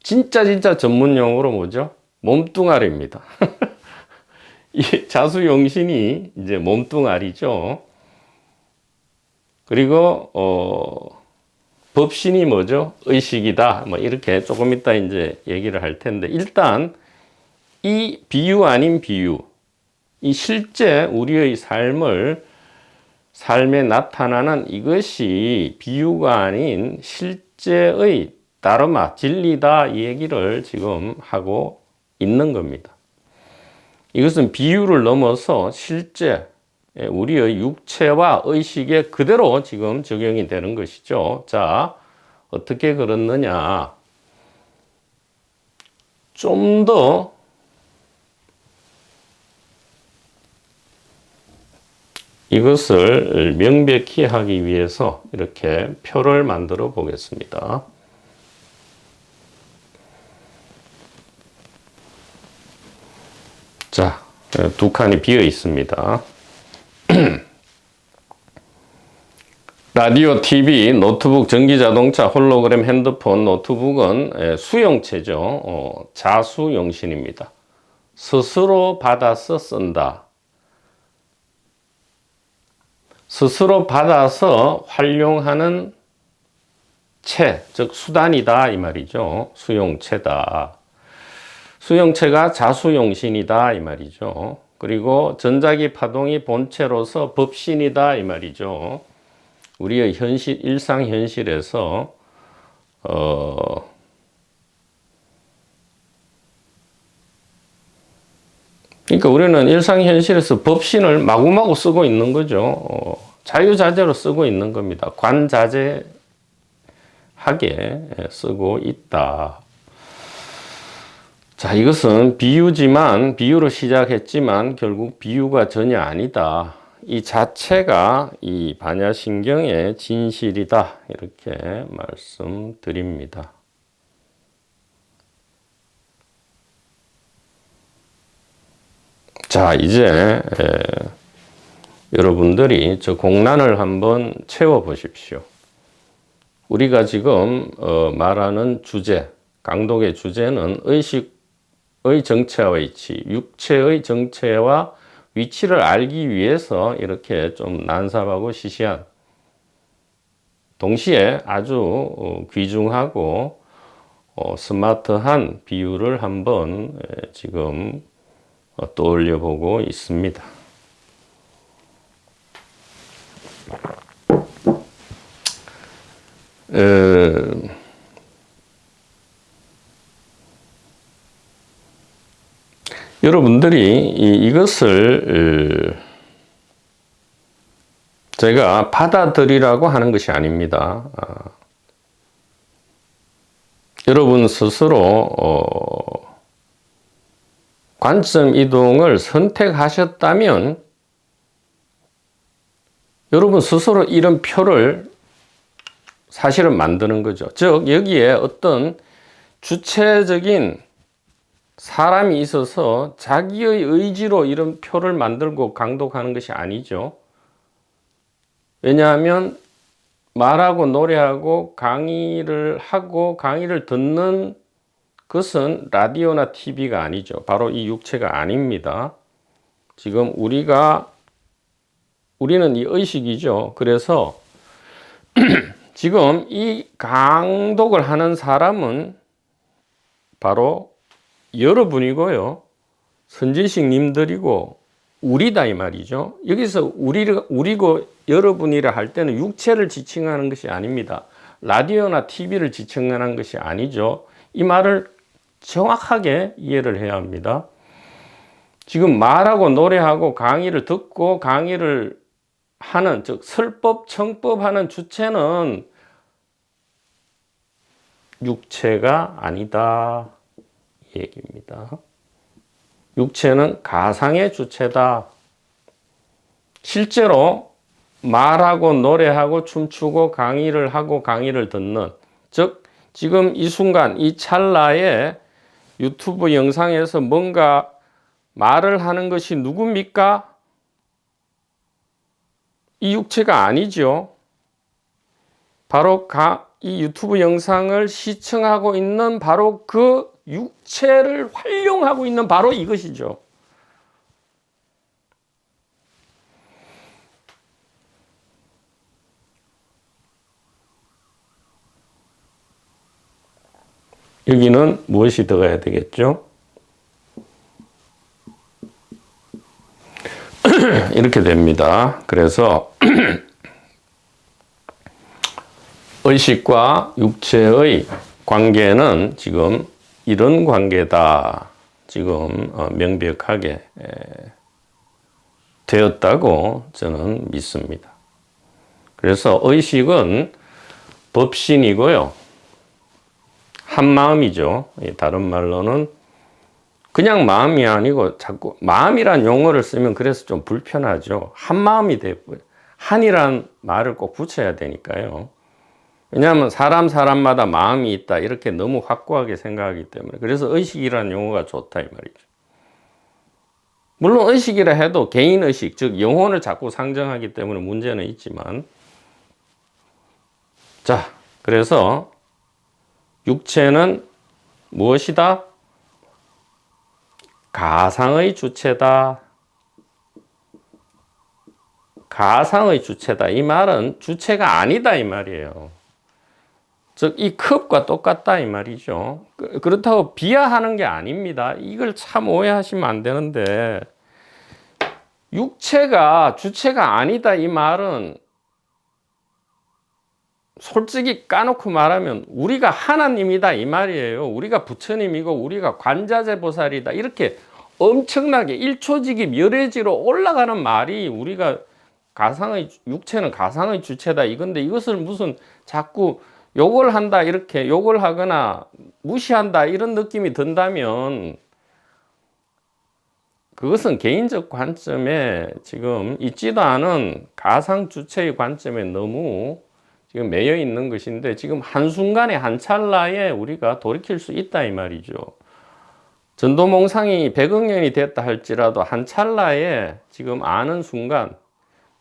진짜 전문 용어로 뭐죠? 몸뚱아리입니다. 이 자수용신이 이제 몸뚱아리죠. 그리고 법신이 뭐죠? 의식이다. 뭐 이렇게 조금 이따 이제 얘기를 할 텐데, 일단 이 비유 아닌 비유, 이 실제 우리의 삶에 나타나는 이것이 비유가 아닌 실제의 다르마, 진리다, 이 얘기를 지금 하고 있는 겁니다. 이것은 비유를 넘어서 실제 우리의 육체와 의식에 그대로 지금 적용이 되는 것이죠. 자, 어떻게 그렇느냐. 좀 더 이것을 명백히 하기 위해서 이렇게 표를 만들어 보겠습니다. 자, 두 칸이 비어 있습니다. 라디오, TV, 노트북, 전기자동차, 홀로그램, 핸드폰, 노트북은 수용체죠. 자수용신입니다. 스스로 받아서 쓴다. 스스로 받아서 활용하는 체, 즉 수단이다 이 말이죠. 수용체다. 수용체가 자수용신이다 이 말이죠. 그리고 전자기 파동이 본체로서 법신이다 이 말이죠. 우리의 현실, 일상 현실에서 그러니까 우리는 일상 현실에서 법신을 마구마구 쓰고 있는 거죠. 자유자재로 쓰고 있는 겁니다. 관자재하게 쓰고 있다. 자, 이것은 비유지만, 비유로 시작했지만 결국 비유가 전혀 아니다. 이 자체가 이 반야신경의 진실이다. 이렇게 말씀드립니다. 자, 이제 여러분들이 저 공란을 한번 채워 보십시오. 우리가 지금 말하는 주제, 강독의 주제는 의식의 정체와 위치, 육체의 정체와 위치를 알기 위해서 이렇게 좀 난삽하고 시시한, 동시에 아주 귀중하고 스마트한 비유를 한번 지금 떠올려 보고 있습니다. 여러분들이 이것을 제가 받아들이라고 하는 것이 아닙니다. 여러분 스스로 관점 이동을 선택하셨다면 여러분 스스로 이런 표를 사실은 만드는 거죠. 즉 여기에 어떤 주체적인 사람이 있어서 자기의 의지로 이런 표를 만들고 강독하는 것이 아니죠. 왜냐하면 말하고 노래하고 강의를 하고 강의를 듣는 그것은 라디오나 TV가 아니죠. 바로 이 육체가 아닙니다. 지금 우리는 이 의식이죠. 그래서 지금 이 강독을 하는 사람은 바로 여러분이고요. 선지식 님들이고 우리다 이 말이죠. 여기서 우리고 여러분이라 할 때는 육체를 지칭하는 것이 아닙니다. 라디오나 TV를 지칭하는 것이 아니죠. 이 말을 정확하게 이해를 해야 합니다. 지금 말하고 노래하고 강의를 듣고 강의를 하는, 즉 설법, 청법하는 주체는 육체가 아니다 이 얘기입니다. 육체는 가상의 주체다. 실제로 말하고 노래하고 춤추고 강의를 하고 강의를 듣는, 즉 지금 이 순간 이 찰나에 유튜브 영상에서 뭔가 말을 하는 것이 누굽니까? 이 육체가 아니죠. 바로 이 유튜브 영상을 시청하고 있는 바로 그 육체를 활용하고 있는 바로 이것이죠. 여기는 무엇이 들어가야 되겠죠? 이렇게 됩니다. 그래서 의식과 육체의 관계는 지금 이런 관계다. 지금 명백하게 되었다고 저는 믿습니다. 그래서 의식은 법신이고요. 한마음이죠. 다른 말로는 그냥 마음이 아니고 자꾸 마음이란 용어를 쓰면 그래서 좀 불편하죠. 한마음이 되고요. 한이란 말을 꼭 붙여야 되니까요. 왜냐하면 사람마다 마음이 있다 이렇게 너무 확고하게 생각하기 때문에 그래서 의식이라는 용어가 좋다 이 말이죠. 물론 의식이라 해도 개인의식 즉 영혼을 자꾸 상정하기 때문에 문제는 있지만 자 그래서 육체는 무엇이다? 가상의 주체다. 가상의 주체다. 이 말은 주체가 아니다 이 말이에요. 즉 이 컵과 똑같다 이 말이죠. 그렇다고 비하하는 게 아닙니다. 이걸 참 오해하시면 안 되는데 육체가 주체가 아니다 이 말은 솔직히 까놓고 말하면 우리가 하나님이다 이 말이에요. 우리가 부처님이고 우리가 관자재보살이다 이렇게 엄청나게 일초직이 멸해지로 올라가는 말이 우리가 가상의 육체는 가상의 주체다 이건데 이것을 무슨 자꾸 욕을 한다 이렇게 욕을 하거나 무시한다 이런 느낌이 든다면 그것은 개인적 관점에 지금 있지도 않은 가상 주체의 관점에 너무 지금 매여 있는 것인데 지금 한순간에 한 찰나에 우리가 돌이킬 수 있다 이 말이죠. 전도몽상이 100억 년이 됐다 할지라도 한 찰나에 지금 아는 순간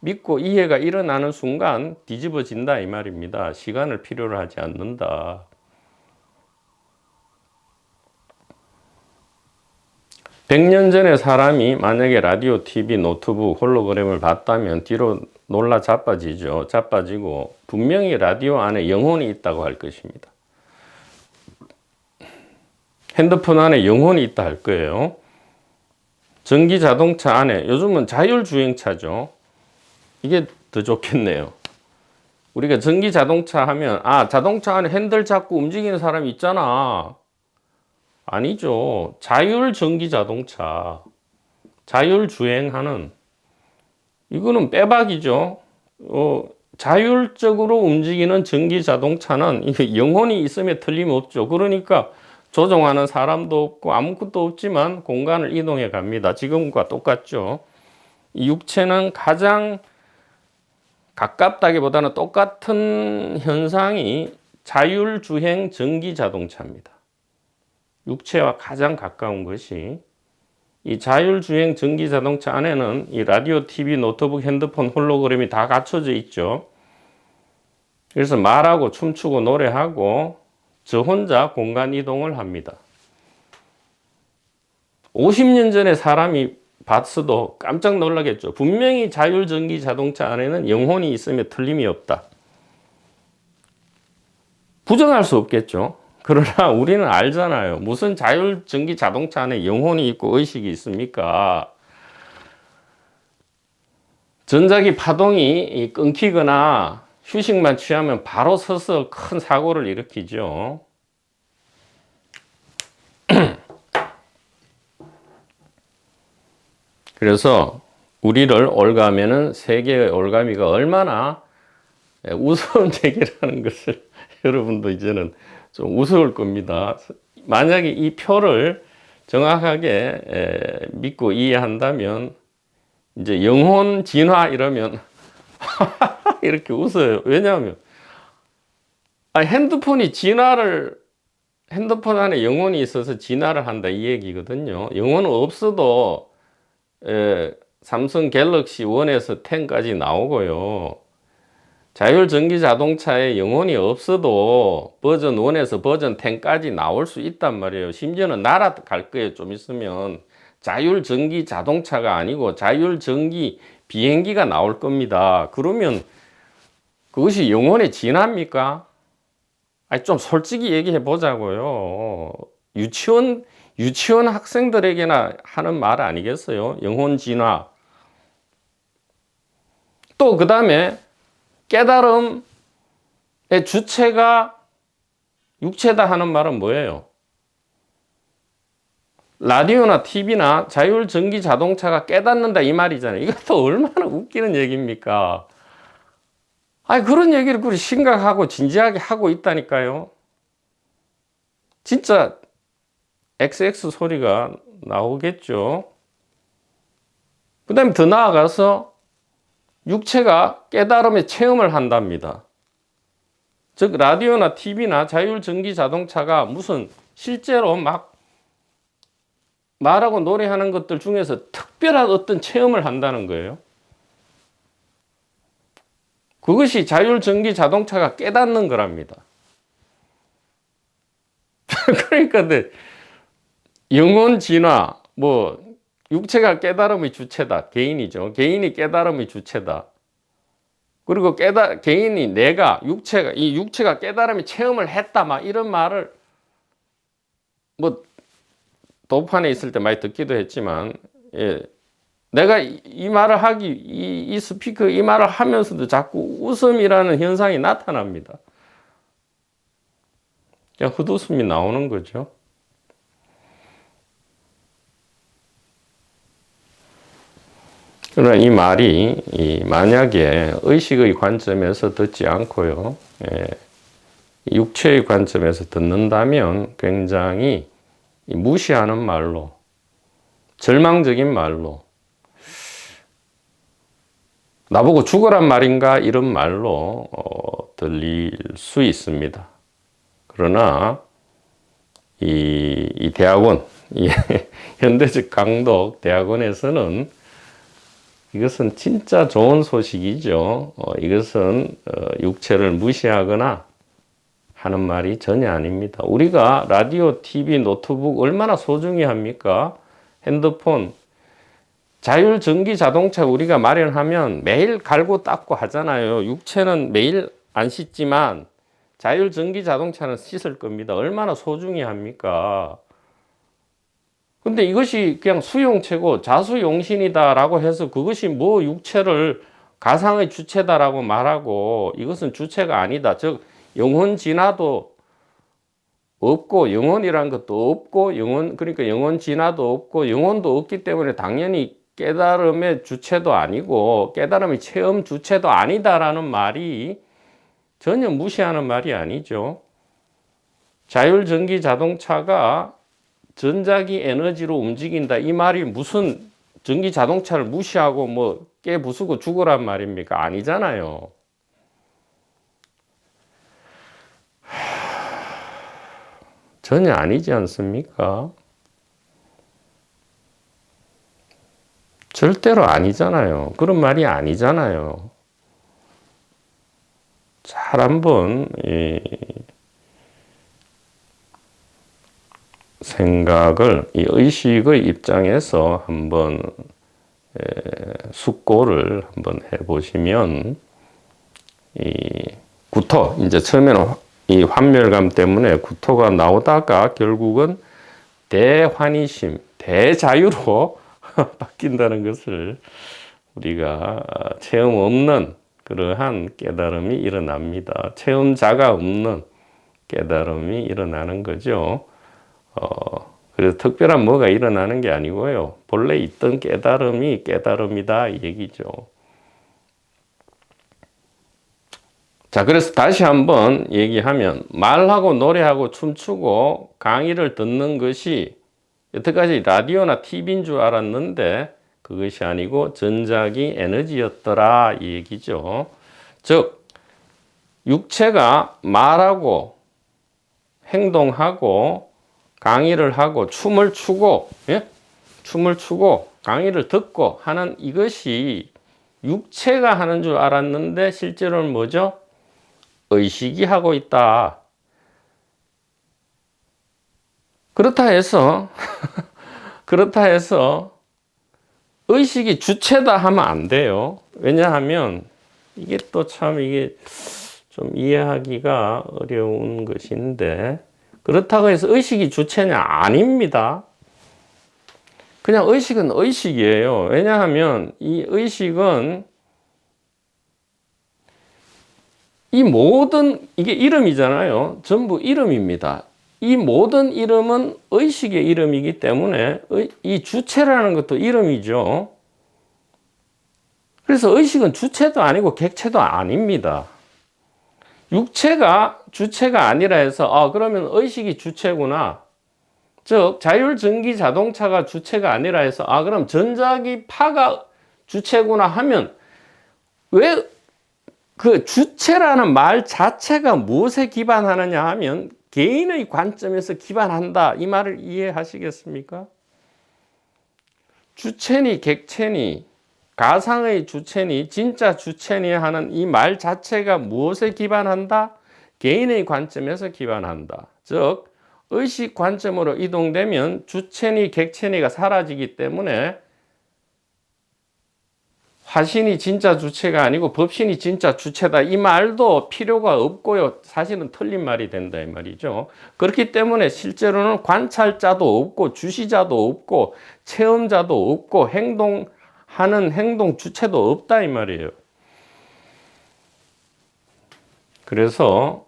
믿고 이해가 일어나는 순간 뒤집어진다 이 말입니다. 시간을 필요로 하지 않는다. (100년) 전에 사람이 만약에 라디오, TV, 노트북, 홀로그램을 봤다면 뒤로 놀라 자빠지죠. 자빠지고 분명히 라디오 안에 영혼이 있다고 할 것입니다. 핸드폰 안에 영혼이 있다 할 거예요. 전기 자동차 안에 요즘은 자율주행차죠. 이게 더 좋겠네요. 우리가 전기 자동차 하면 자동차 안에 핸들 잡고 움직이는 사람이 있잖아. 아니죠. 자율 전기 자동차. 자율주행하는 이거는 빼박이죠. 자율적으로 움직이는 전기 자동차는 이게 영혼이 있음에 틀림없죠. 그러니까 조종하는 사람도 없고 아무것도 없지만 공간을 이동해 갑니다. 지금과 똑같죠. 육체는 가장 가깝다기보다는 똑같은 현상이 자율주행 전기 자동차입니다. 육체와 가장 가까운 것이 이 자율주행 전기 자동차 안에는 이 라디오, TV, 노트북, 핸드폰, 홀로그램이 다 갖춰져 있죠. 그래서 말하고 춤추고 노래하고 저 혼자 공간 이동을 합니다. 50년 전에 사람이 봤어도 깜짝 놀라겠죠. 분명히 자율전기 자동차 안에는 영혼이 있음에 틀림이 없다. 부정할 수 없겠죠. 그러나 우리는 알잖아요. 무슨 자율전기 자동차 안에 영혼이 있고 의식이 있습니까? 전자기 파동이 끊기거나 휴식만 취하면 바로 서서 큰 사고를 일으키죠. 그래서 우리를 올가매는 세계의 올가미가 얼마나 우스운 얘기라는 것을 여러분도 이제는 좀 우스울 겁니다. 만약에 이 표를 정확하게 믿고 이해한다면 이제 영혼 진화 이러면 이렇게 웃어요. 왜냐하면 핸드폰이 핸드폰 안에 영혼이 있어서 진화를 한다 이 얘기거든요. 영혼은 없어도 삼성 갤럭시 1에서 10까지 나오고요. 자율전기 자동차에 영혼이 없어도 버전 1에서 버전 10까지 나올 수 있단 말이에요. 심지어는 날아갈 거예요. 좀 있으면 자율전기 자동차가 아니고 자율전기 비행기가 나올 겁니다. 그러면 그것이 영혼의 진화입니까? 아니, 좀 솔직히 얘기해 보자고요. 유치원 학생들에게나 하는 말 아니겠어요? 영혼 진화. 또 그 다음에 깨달음의 주체가 육체다 하는 말은 뭐예요? 라디오나 TV나 자율전기 자동차가 깨닫는다 이 말이잖아요. 이것도 얼마나 웃기는 얘기입니까? 아니, 그런 얘기를 그리 심각하고 진지하게 하고 있다니까요. 진짜 XX 소리가 나오겠죠. 그 다음에 더 나아가서 육체가 깨달음의 체험을 한답니다. 즉 라디오나 TV나 자율전기 자동차가 무슨 실제로 막 말하고 노래하는 것들 중에서 특별한 어떤 체험을 한다는 거예요. 그것이 자율전기 자동차가 깨닫는 거랍니다. 그러니까 영혼 진화, 뭐 육체가 깨달음의 주체다. 개인이죠. 개인이 깨달음의 주체다. 그리고 개인이 내가 이 육체가 깨달음의 체험을 했다. 막 이런 말을 뭐 도판에 있을 때 많이 듣기도 했지만, 예. 내가 이 말을 이 스피커 이 말을 하면서도 자꾸 웃음이라는 현상이 나타납니다. 그냥 헛웃음이 나오는 거죠. 그러나 이 말이 만약에 의식의 관점에서 듣지 않고요, 육체의 관점에서 듣는다면 굉장히 무시하는 말로, 절망적인 말로, 나보고 죽어란 말인가 이런 말로 들릴 수 있습니다. 그러나 이 대학원, 현대적 강독 대학원에서는 이것은 진짜 좋은 소식이죠. 이것은 육체를 무시하거나 하는 말이 전혀 아닙니다. 우리가 라디오, TV, 노트북 얼마나 소중히 합니까? 핸드폰, 자율전기 자동차 우리가 마련하면 매일 갈고 닦고 하잖아요. 육체는 매일 안 씻지만 자율전기 자동차는 씻을 겁니다. 얼마나 소중히 합니까? 근데 이것이 그냥 수용체고 자수용신이다라고 해서 그것이 뭐 육체를 가상의 주체다라고 말하고 이것은 주체가 아니다. 즉 영혼 진화도 없고 영혼이란 것도 없고 그러니까 영혼 진화도 없고 영혼도 없기 때문에 당연히 깨달음의 주체도 아니고 깨달음의 체험 주체도 아니다라는 말이 전혀 무시하는 말이 아니죠. 자율전기 자동차가 전자기 에너지로 움직인다. 이 말이 무슨 전기 자동차를 무시하고 뭐 깨부수고 죽으란 말입니까? 아니잖아요. 전혀 아니지 않습니까? 절대로 아니잖아요. 그런 말이 아니잖아요. 잘 한번 생각을 이 의식의 입장에서 한번 숙고를 한번 해보시면 이 구토 이제 처음에는 이 환멸감 때문에 구토가 나오다가 결국은 대환희심, 대자유로 바뀐다는 것을 우리가 체험 없는 그러한 깨달음이 일어납니다. 체험자가 없는 깨달음이 일어나는 거죠. 그래서 특별한 뭐가 일어나는 게 아니고요. 본래 있던 깨달음이 깨달음이다 이 얘기죠. 자, 그래서 다시 한번 얘기하면 말하고 노래하고 춤추고 강의를 듣는 것이 여태까지 라디오나 TV인 줄 알았는데 그것이 아니고 전자기 에너지였더라 이 얘기죠. 즉 육체가 말하고 행동하고 강의를 하고 춤을 추고 강의를 듣고 하는 이것이 육체가 하는 줄 알았는데 실제로는 뭐죠? 의식이 하고 있다. 그렇다 해서 의식이 주체다 하면 안 돼요. 왜냐하면 이게 또 참 이게 좀 이해하기가 어려운 것인데, 그렇다고 해서 의식이 주체냐? 아닙니다. 그냥 의식은 의식이에요. 왜냐하면 이 의식은 이 모든, 이게 이름이잖아요. 전부 이름입니다. 이 모든 이름은 의식의 이름이기 때문에 이 주체라는 것도 이름이죠. 그래서 의식은 주체도 아니고 객체도 아닙니다. 육체가 주체가 아니라 해서 그러면 의식이 주체구나. 즉 자율전기 자동차가 주체가 아니라 해서 그럼 전자기파가 주체구나 하면 왜 그 주체라는 말 자체가 무엇에 기반하느냐 하면 개인의 관점에서 기반한다. 이 말을 이해하시겠습니까? 주체니 객체니 가상의 주체니 진짜 주체니 하는 이 말 자체가 무엇에 기반한다? 개인의 관점에서 기반한다. 즉 의식 관점으로 이동되면 주체니 객체니가 사라지기 때문에 화신이 진짜 주체가 아니고 법신이 진짜 주체다. 이 말도 필요가 없고요. 사실은 틀린 말이 된다 이 말이죠. 그렇기 때문에 실제로는 관찰자도 없고 주시자도 없고 체험자도 없고 행동하는 행동 주체도 없다 이 말이에요. 그래서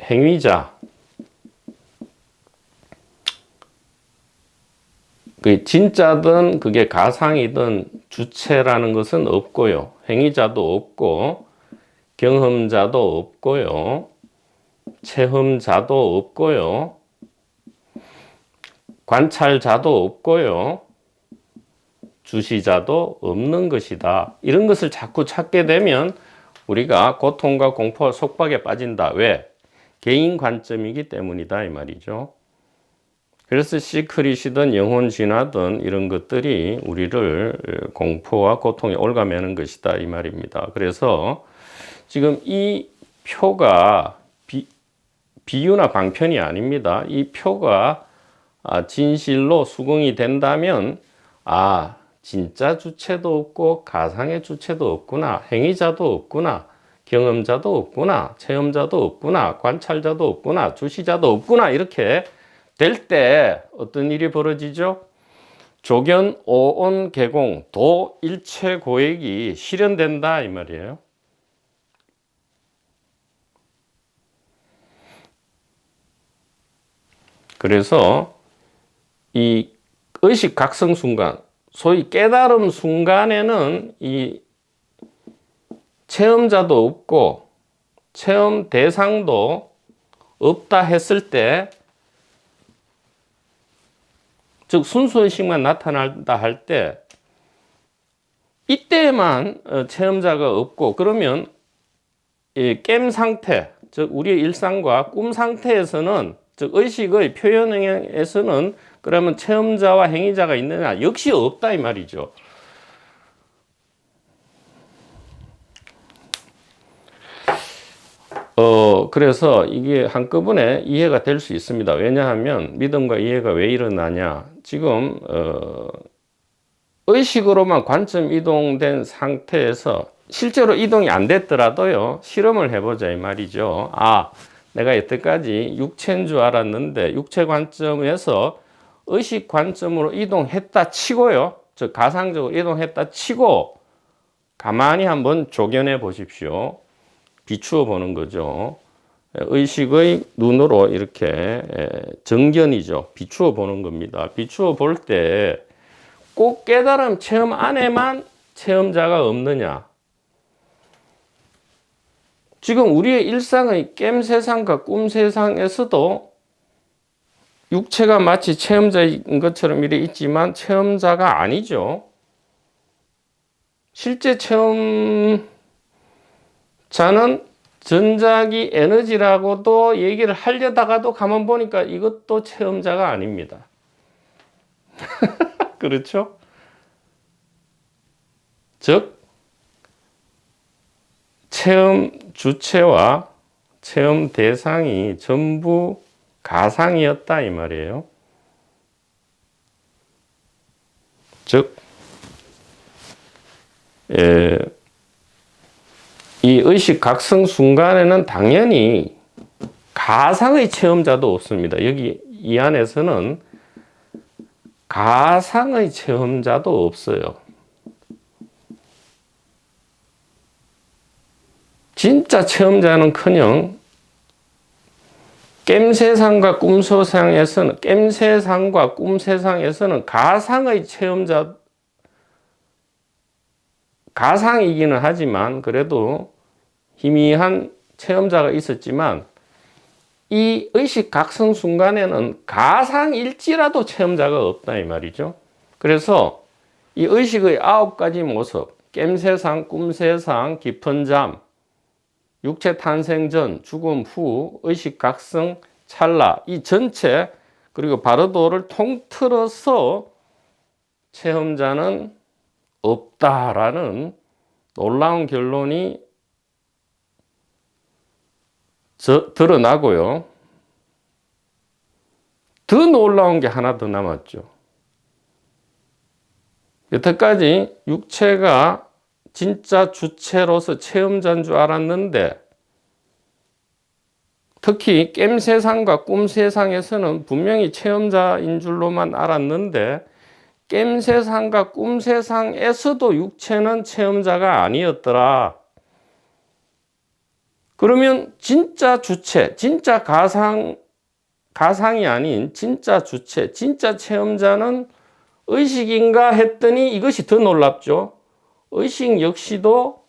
행위자, 그 진짜든 그게 가상이든 주체라는 것은 없고요. 행위자도 없고 경험자도 없고요. 체험자도 없고요. 관찰자도 없고요. 주시자도 없는 것이다. 이런 것을 자꾸 찾게 되면 우리가 고통과 공포와 속박에 빠진다. 왜? 개인 관점이기 때문이다 이 말이죠. 그래서 시크릿이든 영혼 진화든 이런 것들이 우리를 공포와 고통에 올가매는 것이다 이 말입니다. 그래서 지금 이 표가 비유나 방편이 아닙니다. 이 표가 진실로 수긍이 된다면 진짜 주체도 없고 가상의 주체도 없구나, 행위자도 없구나, 경험자도 없구나, 체험자도 없구나, 관찰자도 없구나, 주시자도 없구나 이렇게 될 때 어떤 일이 벌어지죠? 조견, 오온, 개공, 도, 일체, 고액이 실현된다 이 말이에요. 그래서 이 의식 각성 순간, 소위 깨달음 순간에는 이 체험자도 없고 체험 대상도 없다 했을 때, 즉 순수의식만 나타난다 할 때 이때만 체험자가 없고, 그러면 이 깸 상태, 즉 우리의 일상과 꿈 상태에서는, 즉 의식의 표현 영역에서는 그러면 체험자와 행위자가 있느냐? 역시 없다 이 말이죠. 그래서 이게 한꺼번에 이해가 될 수 있습니다. 왜냐하면 믿음과 이해가 왜 일어나냐? 지금 의식으로만 관점 이동된 상태에서 실제로 이동이 안 됐더라도요, 실험을 해보자 이 말이죠. 내가 여태까지 육체인 줄 알았는데 육체 관점에서 의식 관점으로 이동했다 치고요, 즉 가상적으로 이동했다 치고 가만히 한번 조견해 보십시오. 비추어 보는 거죠. 의식의 눈으로 이렇게 정견이죠. 비추어 보는 겁니다. 비추어 볼 때 꼭 깨달음 체험 안에만 체험자가 없느냐? 지금 우리의 일상의 깸 세상과 꿈 세상에서도 육체가 마치 체험자인 것처럼 이래 있지만 체험자가 아니죠. 실제 체험자는 전자기 에너지라고도 얘기를 하려다가도 가만 보니까 이것도 체험자가 아닙니다. 그렇죠? 즉 체험 주체와 체험 대상이 전부 가상이었다 이 말이에요. 즉 이 의식 각성 순간에는 당연히 가상의 체험자도 없습니다. 여기 이 안에서는 가상의 체험자도 없어요. 진짜 체험자는커녕 겜세상과 꿈세상에서는 가상의 체험자, 가상이기는 하지만 그래도 희미한 체험자가 있었지만 이 의식 각성 순간에는 가상일지라도 체험자가 없다 이 말이죠. 그래서 이 의식의 9가지 모습, 겜세상, 꿈세상, 깊은 잠, 육체 탄생 전, 죽음 후, 의식 각성 찰나, 이 전체 그리고 바르도를 통틀어서 체험자는 없다라는 놀라운 결론이 드러나고요. 더 놀라운 게 하나 더 남았죠. 여태까지 육체가 진짜 주체로서 체험자인 줄 알았는데, 특히 겜세상과 꿈세상에서는 분명히 체험자인 줄로만 알았는데, 겜세상과 꿈세상에서도 육체는 체험자가 아니었더라. 그러면 진짜 주체, 진짜 가상이 아닌 진짜 주체, 진짜 체험자는 의식인가 했더니 이것이 더 놀랍죠. 의식 역시도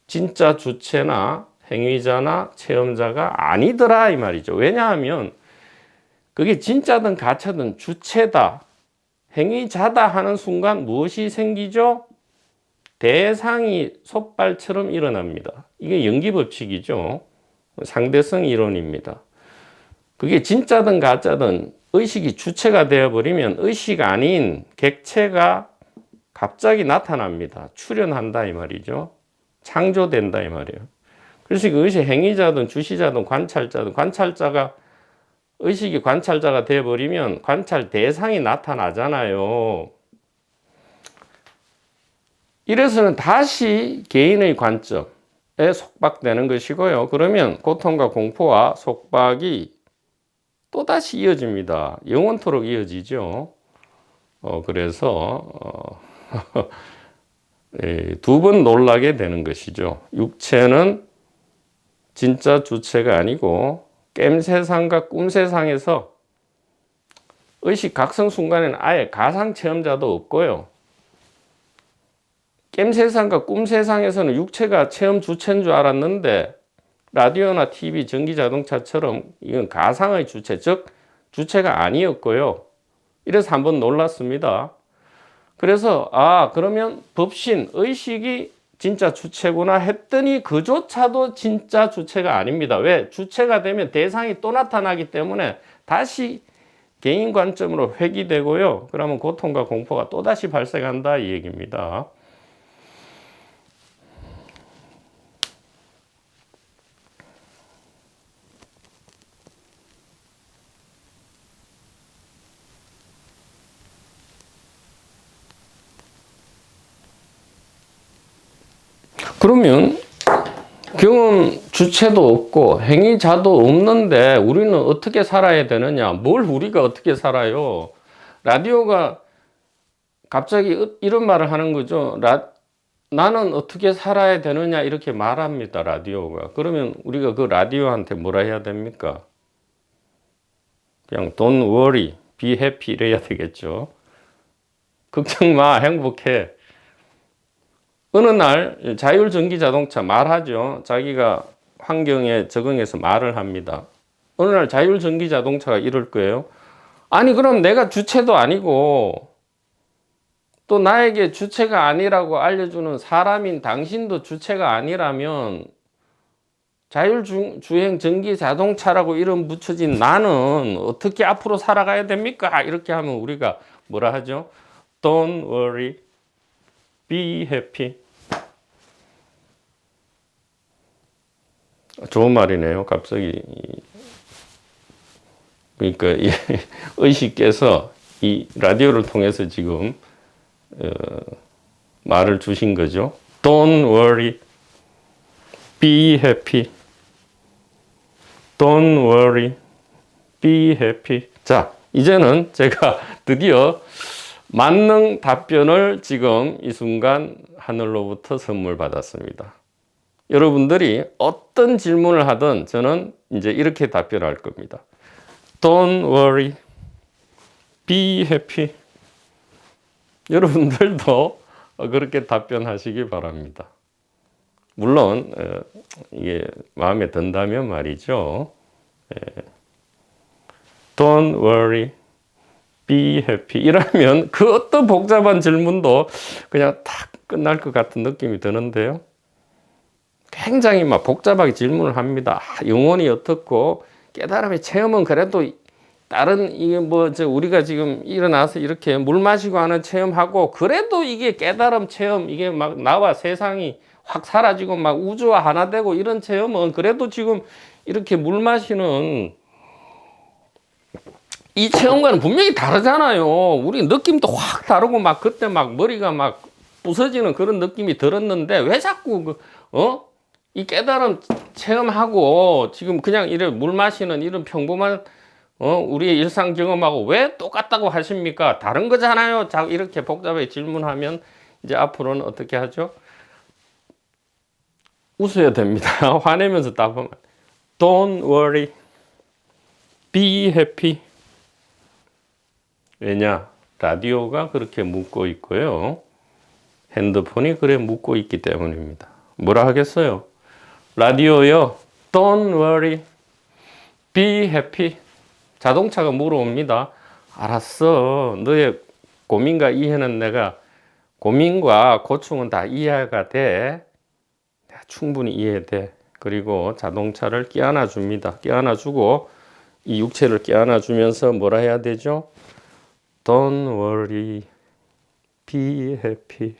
진짜 주체나 행위자나 체험자가 아니더라 이 말이죠. 왜냐하면 그게 진짜든 가짜든 주체다, 행위자다 하는 순간 무엇이 생기죠? 대상이 솥발처럼 일어납니다. 이게 연기법칙이죠. 상대성 이론입니다. 그게 진짜든 가짜든 의식이 주체가 되어버리면 의식 아닌 객체가 갑자기 나타납니다. 출현한다 이 말이죠. 창조된다 이 말이에요. 그래서 그 의식 행위자든 주시자든 관찰자가 의식이 관찰자가 되어버리면 관찰 대상이 나타나잖아요. 이래서는 다시 개인의 관점에 속박되는 것이고요. 그러면 고통과 공포와 속박이 또다시 이어집니다. 영원토록 이어지죠. 그래서 두 번 놀라게 되는 것이죠. 육체는 진짜 주체가 아니고 겜세상과 꿈세상에서 의식 각성 순간에는 아예 가상 체험자도 없고요. 겜세상과 꿈세상에서는 육체가 체험 주체인 줄 알았는데 라디오나 TV, 전기자동차처럼 이건 가상의 주체, 즉 주체가 아니었고요. 이래서 한번 놀랐습니다. 그래서 그러면 법신, 의식이 진짜 주체구나 했더니 그조차도 진짜 주체가 아닙니다. 왜? 주체가 되면 대상이 또 나타나기 때문에 다시 개인 관점으로 회귀되고요. 그러면 고통과 공포가 또다시 발생한다 이 얘기입니다. 그러면 경험 주체도 없고 행위자도 없는데 우리는 어떻게 살아야 되느냐? 뭘 우리가 어떻게 살아요? 라디오가 갑자기 이런 말을 하는 거죠. 나는 어떻게 살아야 되느냐 이렇게 말합니다. 라디오가. 그러면 우리가 그 라디오한테 뭐라 해야 됩니까? 그냥 don't worry, be happy 이래야 되겠죠. 걱정 마, 행복해. 어느 날 자율전기자동차 말하죠. 자기가 환경에 적응해서 말을 합니다. 어느 날 자율전기자동차가 이럴 거예요. 아니 그럼 내가 주체도 아니고 또 나에게 주체가 아니라고 알려주는 사람인 당신도 주체가 아니라면 자율주행 전기자동차라고 이름 붙여진 나는 어떻게 앞으로 살아가야 됩니까? 이렇게 하면 우리가 뭐라 하죠? Don't worry, be happy. 좋은 말이네요. 갑자기 그러니까 의식께서 이 라디오를 통해서 지금 말을 주신 거죠. Don't worry. Be happy. Don't worry. Be happy. 자, 이제는 제가 드디어 만능 답변을 지금 이 순간 하늘로부터 선물 받았습니다. 여러분들이 어떤 질문을 하든 저는 이제 이렇게 답변할 겁니다. Don't worry. Be happy. 여러분들도 그렇게 답변하시기 바랍니다. 물론 이게 마음에 든다면 말이죠. Don't worry. Be happy. 이러면 그 어떤 복잡한 질문도 그냥 탁 끝날 것 같은 느낌이 드는데요. 굉장히 막 복잡하게 질문을 합니다. 영혼이 어떻고 깨달음의 체험은 그래도 다른 이게 우리가 지금 일어나서 이렇게 물 마시고 하는 체험하고 그래도 이게 깨달음 체험 이게 막 나와 세상이 확 사라지고 막 우주와 하나 되고 이런 체험은 그래도 지금 이렇게 물 마시는 이 체험과는 분명히 다르잖아요. 우리 느낌도 확 다르고 막 그때 막 머리가 막 부서지는 그런 느낌이 들었는데 왜 자꾸 이 깨달음 체험하고 지금 그냥 이래 물 마시는 이런 평범한 우리의 일상 경험하고 왜 똑같다고 하십니까? 다른 거잖아요. 자, 이렇게 복잡하게 질문하면 이제 앞으로는 어떻게 하죠? 웃어야 됩니다. 화내면서 답하면 Don't worry. Be happy. 왜냐? 라디오가 그렇게 묻고 있고요. 핸드폰이 그래 묻고 있기 때문입니다. 뭐라 하겠어요? 라디오요. Don't worry. Be happy. 자동차가 물어옵니다. 알았어. 너의 고민과 이해는 내가 고민과 고충은 다 이해가 돼. 내가 충분히 이해돼. 그리고 자동차를 끼안아 줍니다. 끼안아 주고 이 육체를 끼안아 주면서 뭐라 해야 되죠? Don't worry. Be happy.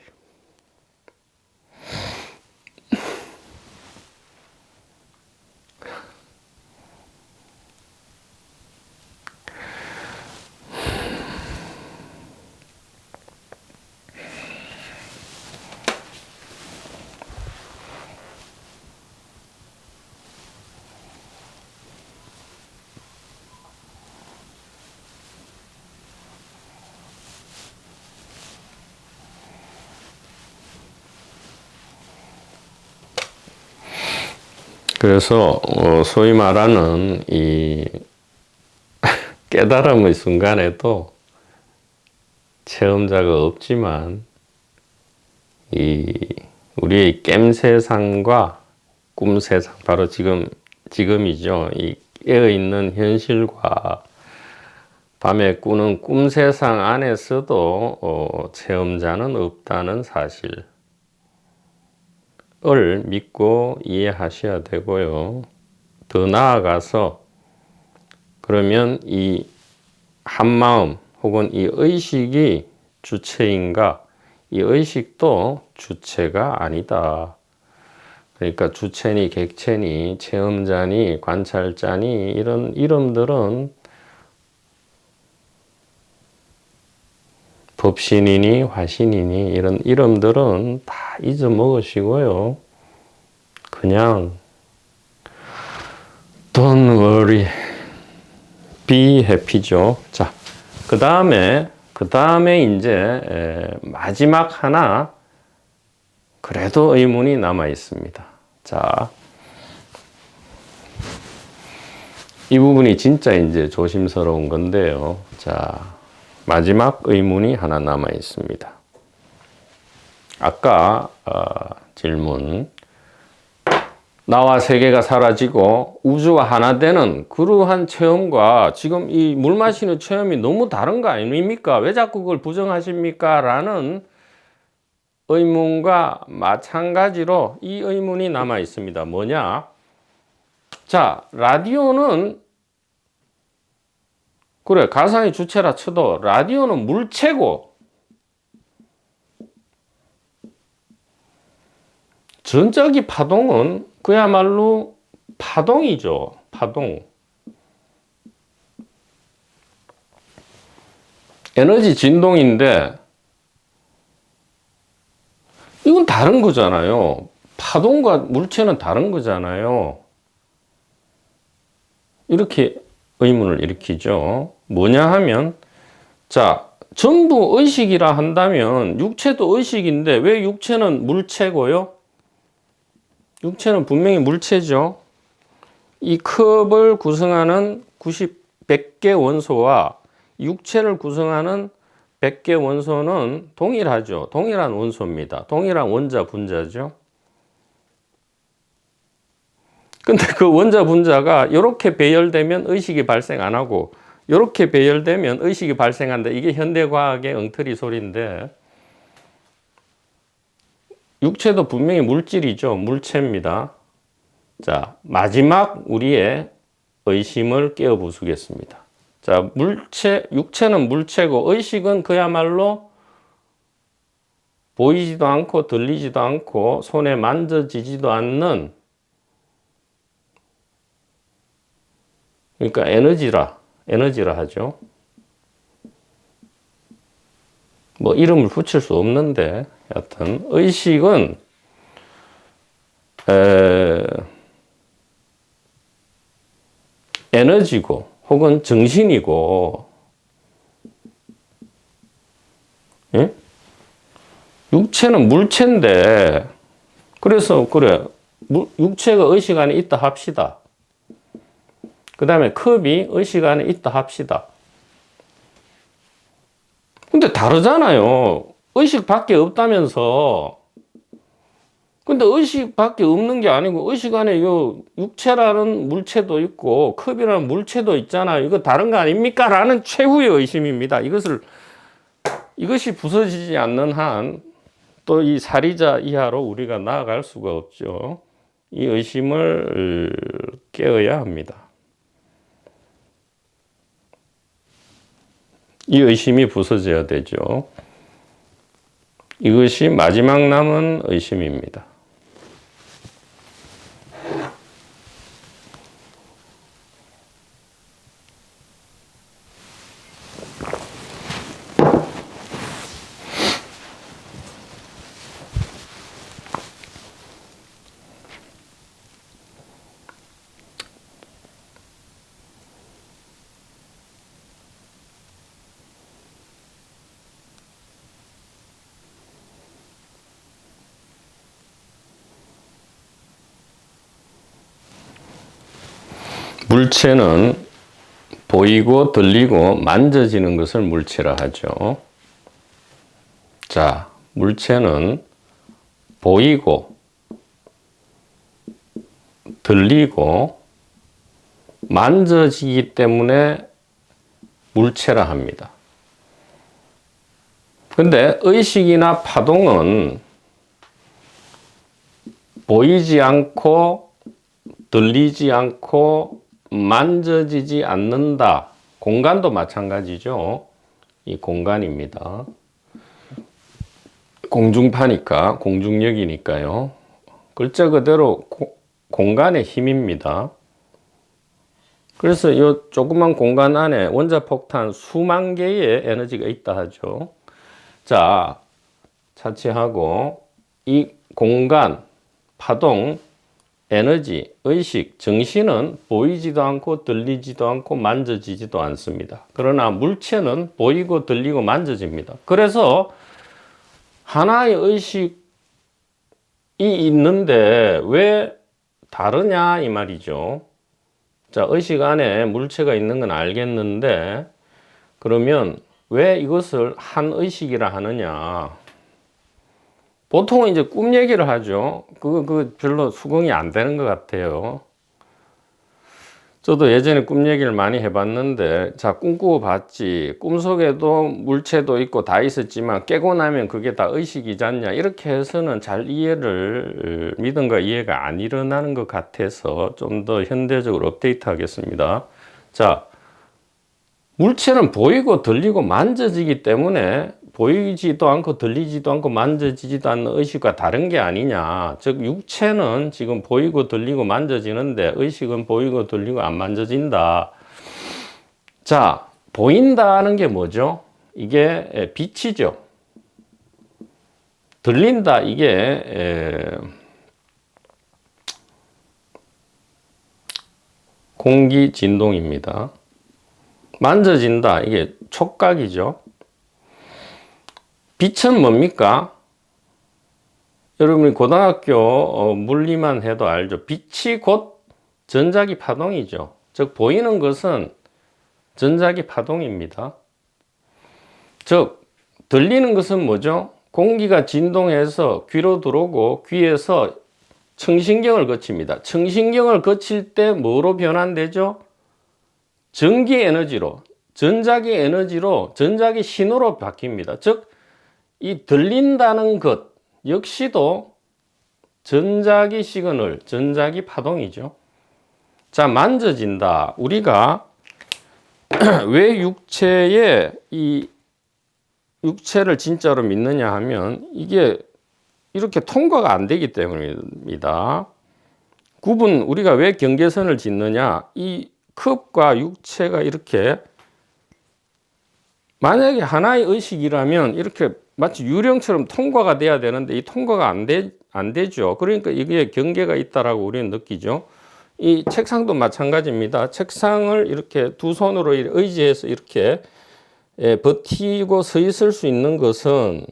그래서 소위 말하는 이 깨달음의 순간에도 체험자가 없지만 이 우리의 깸 세상과 꿈 세상 바로 지금이죠. 이 깨어 있는 현실과 밤에 꾸는 꿈 세상 안에서도 체험자는 없다는 사실을 믿고 이해하셔야 되고요. 더 나아가서 그러면 이 한마음 혹은 이 의식이 주체인가? 이 의식도 주체가 아니다. 그러니까 주체니 객체니 체험자니 관찰자니 이런 이름들은 법신이니 화신이니 이런 이름들은 다 잊어먹으시고요. 그냥 Don't worry. Be happy죠. 자, 그 다음에 이제 마지막 하나 그래도 의문이 남아 있습니다. 자, 이 부분이 진짜 이제 조심스러운 건데요. 자, 마지막 의문이 하나 남아 있습니다. 아까 질문 나와 세계가 사라지고 우주가 하나 되는 그러한 체험과 지금 이 물 마시는 체험이 너무 다른 거 아닙니까? 왜 자꾸 그걸 부정하십니까? 라는 의문과 마찬가지로 이 의문이 남아 있습니다. 뭐냐? 자, 라디오는 그래 가상의 주체라 쳐도 라디오는 물체고 전자기 파동은 그야말로 파동이죠. 파동. 에너지 진동인데 이건 다른 거잖아요. 파동과 물체는 다른 거잖아요. 이렇게 의문을 일으키죠. 뭐냐 하면, 자, 전부 의식이라 한다면 육체도 의식인데 왜 육체는 물체고요? 육체는 분명히 물체죠. 이 컵을 구성하는 100개 원소와 육체를 구성하는 100개 원소는 동일하죠. 동일한 원소입니다. 동일한 원자 분자죠. 근데 그 원자 분자가 이렇게 배열되면 의식이 발생 안 하고 이렇게 배열되면 의식이 발생한다. 이게 현대과학의 엉터리 소리인데, 육체도 분명히 물질이죠. 물체입니다. 자, 마지막 우리의 의심을 깨어 부수겠습니다. 자, 육체는 물체고 의식은 그야말로 보이지도 않고 들리지도 않고 손에 만져지지도 않는, 그러니까 에너지라 하죠. 뭐 이름을 붙일 수 없는데 여하튼 의식은 에너지고 혹은 정신이고, 예? 육체는 물체인데, 그래서 그래, 육체가 의식 안에 있다 합시다. 그 다음에 컵이 의식 안에 있다 합시다. 근데 다르잖아요. 의식 밖에 없다면서. 근데 의식 밖에 없는 게 아니고 의식 안에 요 육체라는 물체도 있고 컵이라는 물체도 있잖아요. 이거 다른 거 아닙니까? 라는 최후의 의심입니다. 이것이 부서지지 않는 한 또 이 사리자 이하로 우리가 나아갈 수가 없죠. 이 의심을 깨어야 합니다. 이 의심이 부서져야 되죠. 이것이 마지막 남은 의심입니다. 물체는 보이고 들리고 만져지는 것을 물체라 하죠. 자, 물체는 보이고 들리고 만져지기 때문에 물체라 합니다. 근데 의식이나 파동은 보이지 않고 들리지 않고 만져지지 않는다. 공간도 마찬가지죠. 이 공간입니다. 공중파니까, 공중력이니까요. 글자 그대로 공간의 힘입니다. 그래서 이 조그만 공간 안에 원자폭탄 수만 개의 에너지가 있다 하죠. 자, 차치하고 이 공간, 파동, 에너지, 의식, 정신은 보이지도 않고 들리지도 않고 만져지지도 않습니다. 그러나 물체는 보이고 들리고 만져집니다. 그래서 하나의 의식이 있는데 왜 다르냐 이 말이죠. 자, 의식 안에 물체가 있는 건 알겠는데 그러면 왜 이것을 한 의식이라 하느냐? 보통은 이제 꿈 얘기를 하죠. 그거 별로 수긍이 안 되는 것 같아요. 저도 예전에 꿈 얘기를 많이 해봤는데, 자, 꿈꾸고 봤지. 꿈속에도 물체도 있고 다 있었지만 깨고 나면 그게 다 의식이지 않냐. 이렇게 해서는 잘 믿음과 이해가 안 일어나는 것 같아서 좀 더 현대적으로 업데이트 하겠습니다. 자, 물체는 보이고 들리고 만져지기 때문에 보이지도 않고 들리지도 않고 만져지지도 않는 의식과 다른 게 아니냐. 즉 육체는 지금 보이고 들리고 만져지는데 의식은 보이고 들리고 안 만져진다. 자, 보인다는 게 뭐죠? 이게 빛이죠. 들린다 이게 공기 진동입니다. 만져진다 이게 촉각이죠. 빛은 뭡니까? 여러분이 고등학교 물리만 해도 알죠. 빛이 곧 전자기 파동이죠. 즉 보이는 것은 전자기 파동입니다. 즉 들리는 것은 뭐죠? 공기가 진동해서 귀로 들어오고 귀에서 청신경을 거칩니다. 청신경을 거칠 때 뭐로 변환되죠? 전기 에너지로, 전자기 에너지로, 전자기 신호로 바뀝니다. 즉 이 들린다는 것 역시도 전자기 시그널, 전자기 파동이죠. 자, 만져진다. 우리가 왜 육체에 이 육체를 진짜로 믿느냐 하면 이게 이렇게 통과가 안 되기 때문입니다. 우리가 왜 경계선을 짓느냐? 이 컵과 육체가 이렇게 만약에 하나의 의식이라면 이렇게 마치 유령처럼 통과가 돼야 되는데 이 통과가 안 되죠. 그러니까 이게 경계가 있다라고 우리는 느끼죠. 이 책상도 마찬가지입니다. 책상을 이렇게 두 손으로 의지해서 이렇게 버티고 서 있을 수 있는 것은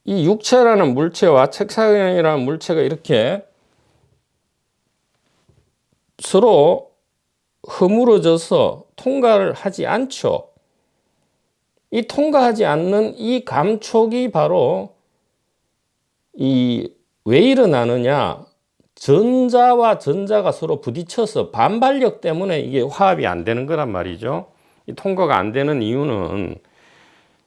이 육체라는 물체와 책상이라는 물체가 이렇게 서로 허물어져서 통과를 하지 않죠. 이 통과하지 않는 이 감촉이 바로 왜 일어나느냐? 전자와 전자가 서로 부딪혀서 반발력 때문에 이게 화합이 안 되는 거란 말이죠. 이 통과가 안 되는 이유는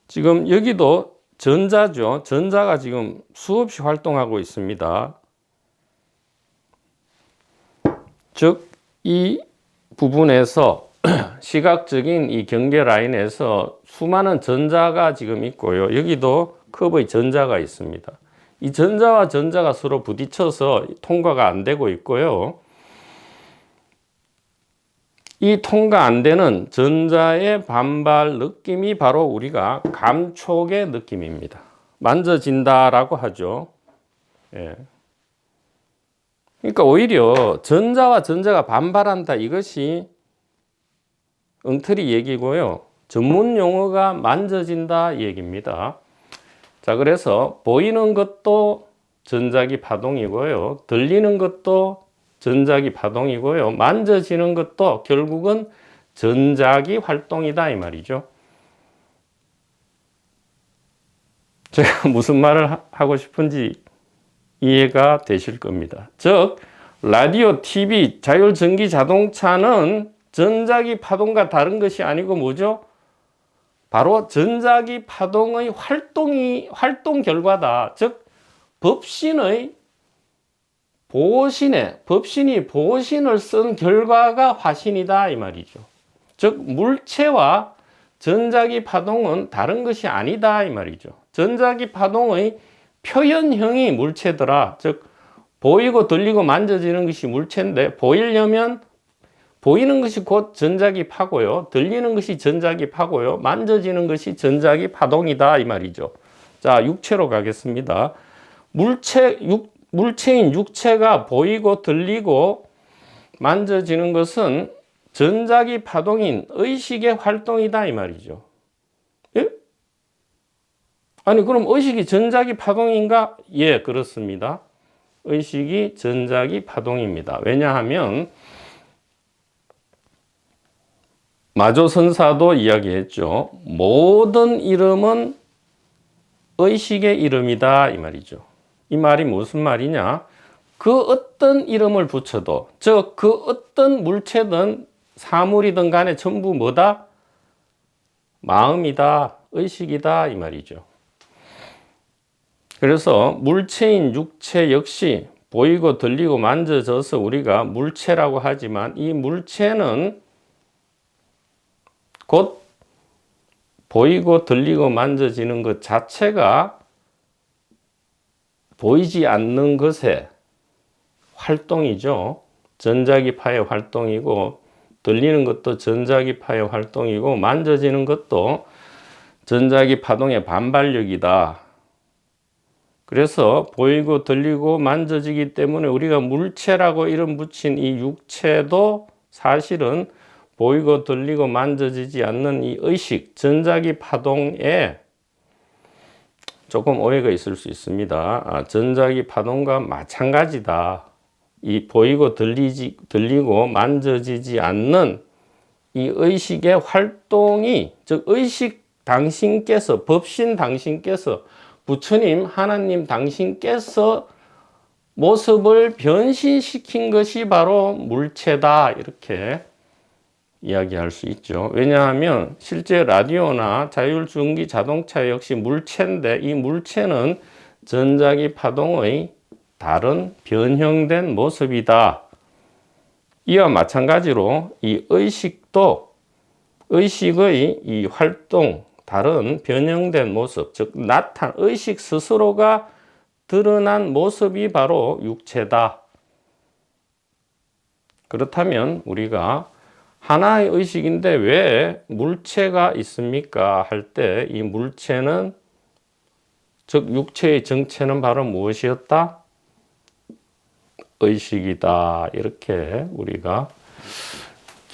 지금 여기도 전자죠. 전자가 지금 수없이 활동하고 있습니다. 즉, 이 부분에서 시각적인 이 경계 라인에서 수많은 전자가 지금 있고요. 여기도 컵의 전자가 있습니다. 이 전자와 전자가 서로 부딪혀서 통과가 안 되고 있고요. 이 통과 안 되는 전자의 반발 느낌이 바로 우리가 감촉의 느낌입니다. 만져진다라고 하죠. 예. 그러니까 오히려 전자와 전자가 반발한다 이것이 엉터리 얘기고요. 전문 용어가 만져진다 얘기입니다. 자, 그래서 보이는 것도 전자기 파동이고요. 들리는 것도 전자기 파동이고요. 만져지는 것도 결국은 전자기 활동이다 이 말이죠. 제가 무슨 말을 하고 싶은지 이해가 되실 겁니다. 즉 라디오, TV, 자율전기 자동차는 전자기 파동과 다른 것이 아니고 뭐죠? 바로 전자기 파동의 활동 결과다. 즉 법신이 보신을 쓴 결과가 화신이다 이 말이죠. 즉 물체와 전자기 파동은 다른 것이 아니다 이 말이죠. 전자기 파동의 표현형이 물체더라. 즉 보이고 들리고 만져지는 것이 물체인데 보이는 것이 곧 전자기 파고요. 들리는 것이 전자기 파고요. 만져지는 것이 전자기 파동이다 이 말이죠. 자, 육체로 가겠습니다. 물체인 육체가 보이고 들리고 만져지는 것은 전자기 파동인 의식의 활동이다 이 말이죠. 예? 아니 그럼 의식이 전자기 파동인가? 예, 그렇습니다. 의식이 전자기 파동입니다. 왜냐하면 마조선사도 이야기했죠. 모든 이름은 의식의 이름이다 이 말이죠. 이 말이 무슨 말이냐? 그 어떤 이름을 붙여도 즉 그 어떤 물체든 사물이든 간에 전부 뭐다? 마음이다, 의식이다 이 말이죠. 그래서 물체인 육체 역시 보이고 들리고 만져져서 우리가 물체라고 하지만 이 물체는 곧 보이고 들리고 만져지는 것 자체가 보이지 않는 것의 활동이죠. 전자기파의 활동이고 들리는 것도 전자기파의 활동이고 만져지는 것도 전자기 파동의 반발력이다. 그래서 보이고 들리고 만져지기 때문에 우리가 물체라고 이름 붙인 이 육체도 사실은 보이고 들리고 만져지지 않는 이 의식, 전자기 파동에 조금 오해가 있을 수 있습니다. 전자기 파동과 마찬가지다. 이 보이고 들리고 만져지지 않는 이 의식의 활동이, 즉 의식 당신께서, 법신 당신께서, 부처님 하나님 당신께서 모습을 변신시킨 것이 바로 물체다, 이렇게 이야기할 수 있죠. 왜냐하면 실제 라디오나 자율주행기 자동차 역시 물체인데, 이 물체는 전자기 파동의 다른 변형된 모습이다. 이와 마찬가지로 이 의식도 의식의 이 활동, 다른 변형된 모습, 즉 의식 스스로가 드러난 모습이 바로 육체다. 그렇다면 우리가 하나의 의식인데 왜 물체가 있습니까? 할 때 이 물체는, 즉 육체의 정체는 바로 무엇이었다? 의식이다. 이렇게 우리가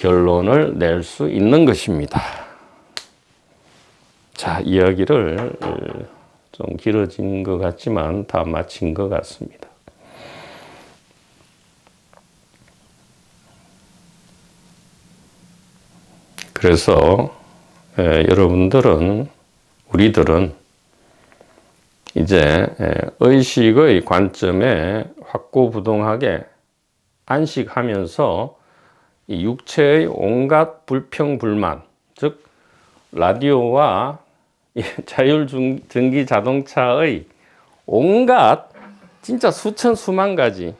결론을 낼 수 있는 것입니다. 자, 이야기를 좀 길어진 것 같지만 다 마친 것 같습니다. 그래서 여러분들은, 우리들은 이제 의식의 관점에 확고부동하게 안식하면서 이 육체의 온갖 불평불만, 즉 라디오와 자율전기 자동차의 온갖 진짜 수천 수만 가지,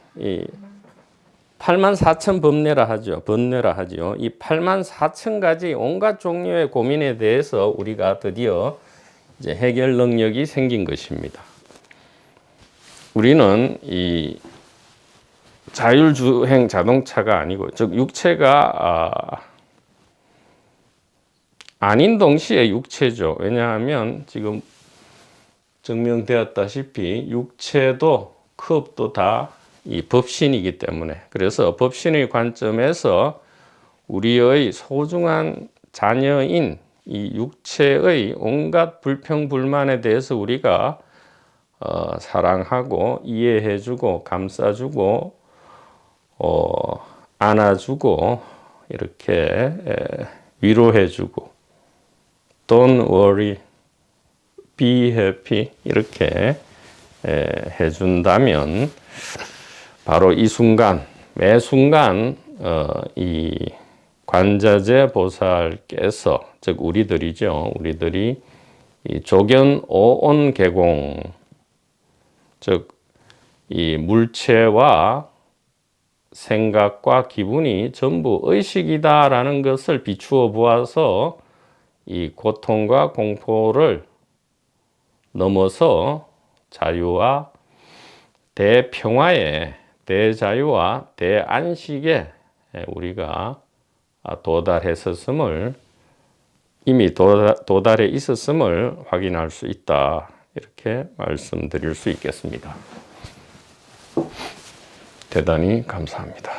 84,000 법례라 하죠. 이 84,000가지 온갖 종류의 고민에 대해서 우리가 드디어 이제 해결 능력이 생긴 것입니다. 우리는 이 자율주행 자동차가 아니고, 즉 육체가 아닌 동시에 육체죠. 왜냐하면 지금 증명되었다시피 육체도 크업도 다 이 법신이기 때문에, 그래서 법신의 관점에서 우리의 소중한 자녀인 이 육체의 온갖 불평불만에 대해서 우리가 사랑하고 이해해주고 감싸주고 안아주고 이렇게 위로해주고 Don't worry, be happy 이렇게 해준다면 바로 이 순간, 매 순간 이 관자재 보살께서, 즉 우리들이죠. 우리들이 이 조견 오온 개공, 즉 이 물체와 생각과 기분이 전부 의식이다라는 것을 비추어 보아서 이 고통과 공포를 넘어서 자유와 대평화에, 대자유와 대안식에 우리가 도달했었음을, 이미 도달해 있었음을 확인할 수 있다. 이렇게 말씀드릴 수 있겠습니다. 대단히 감사합니다.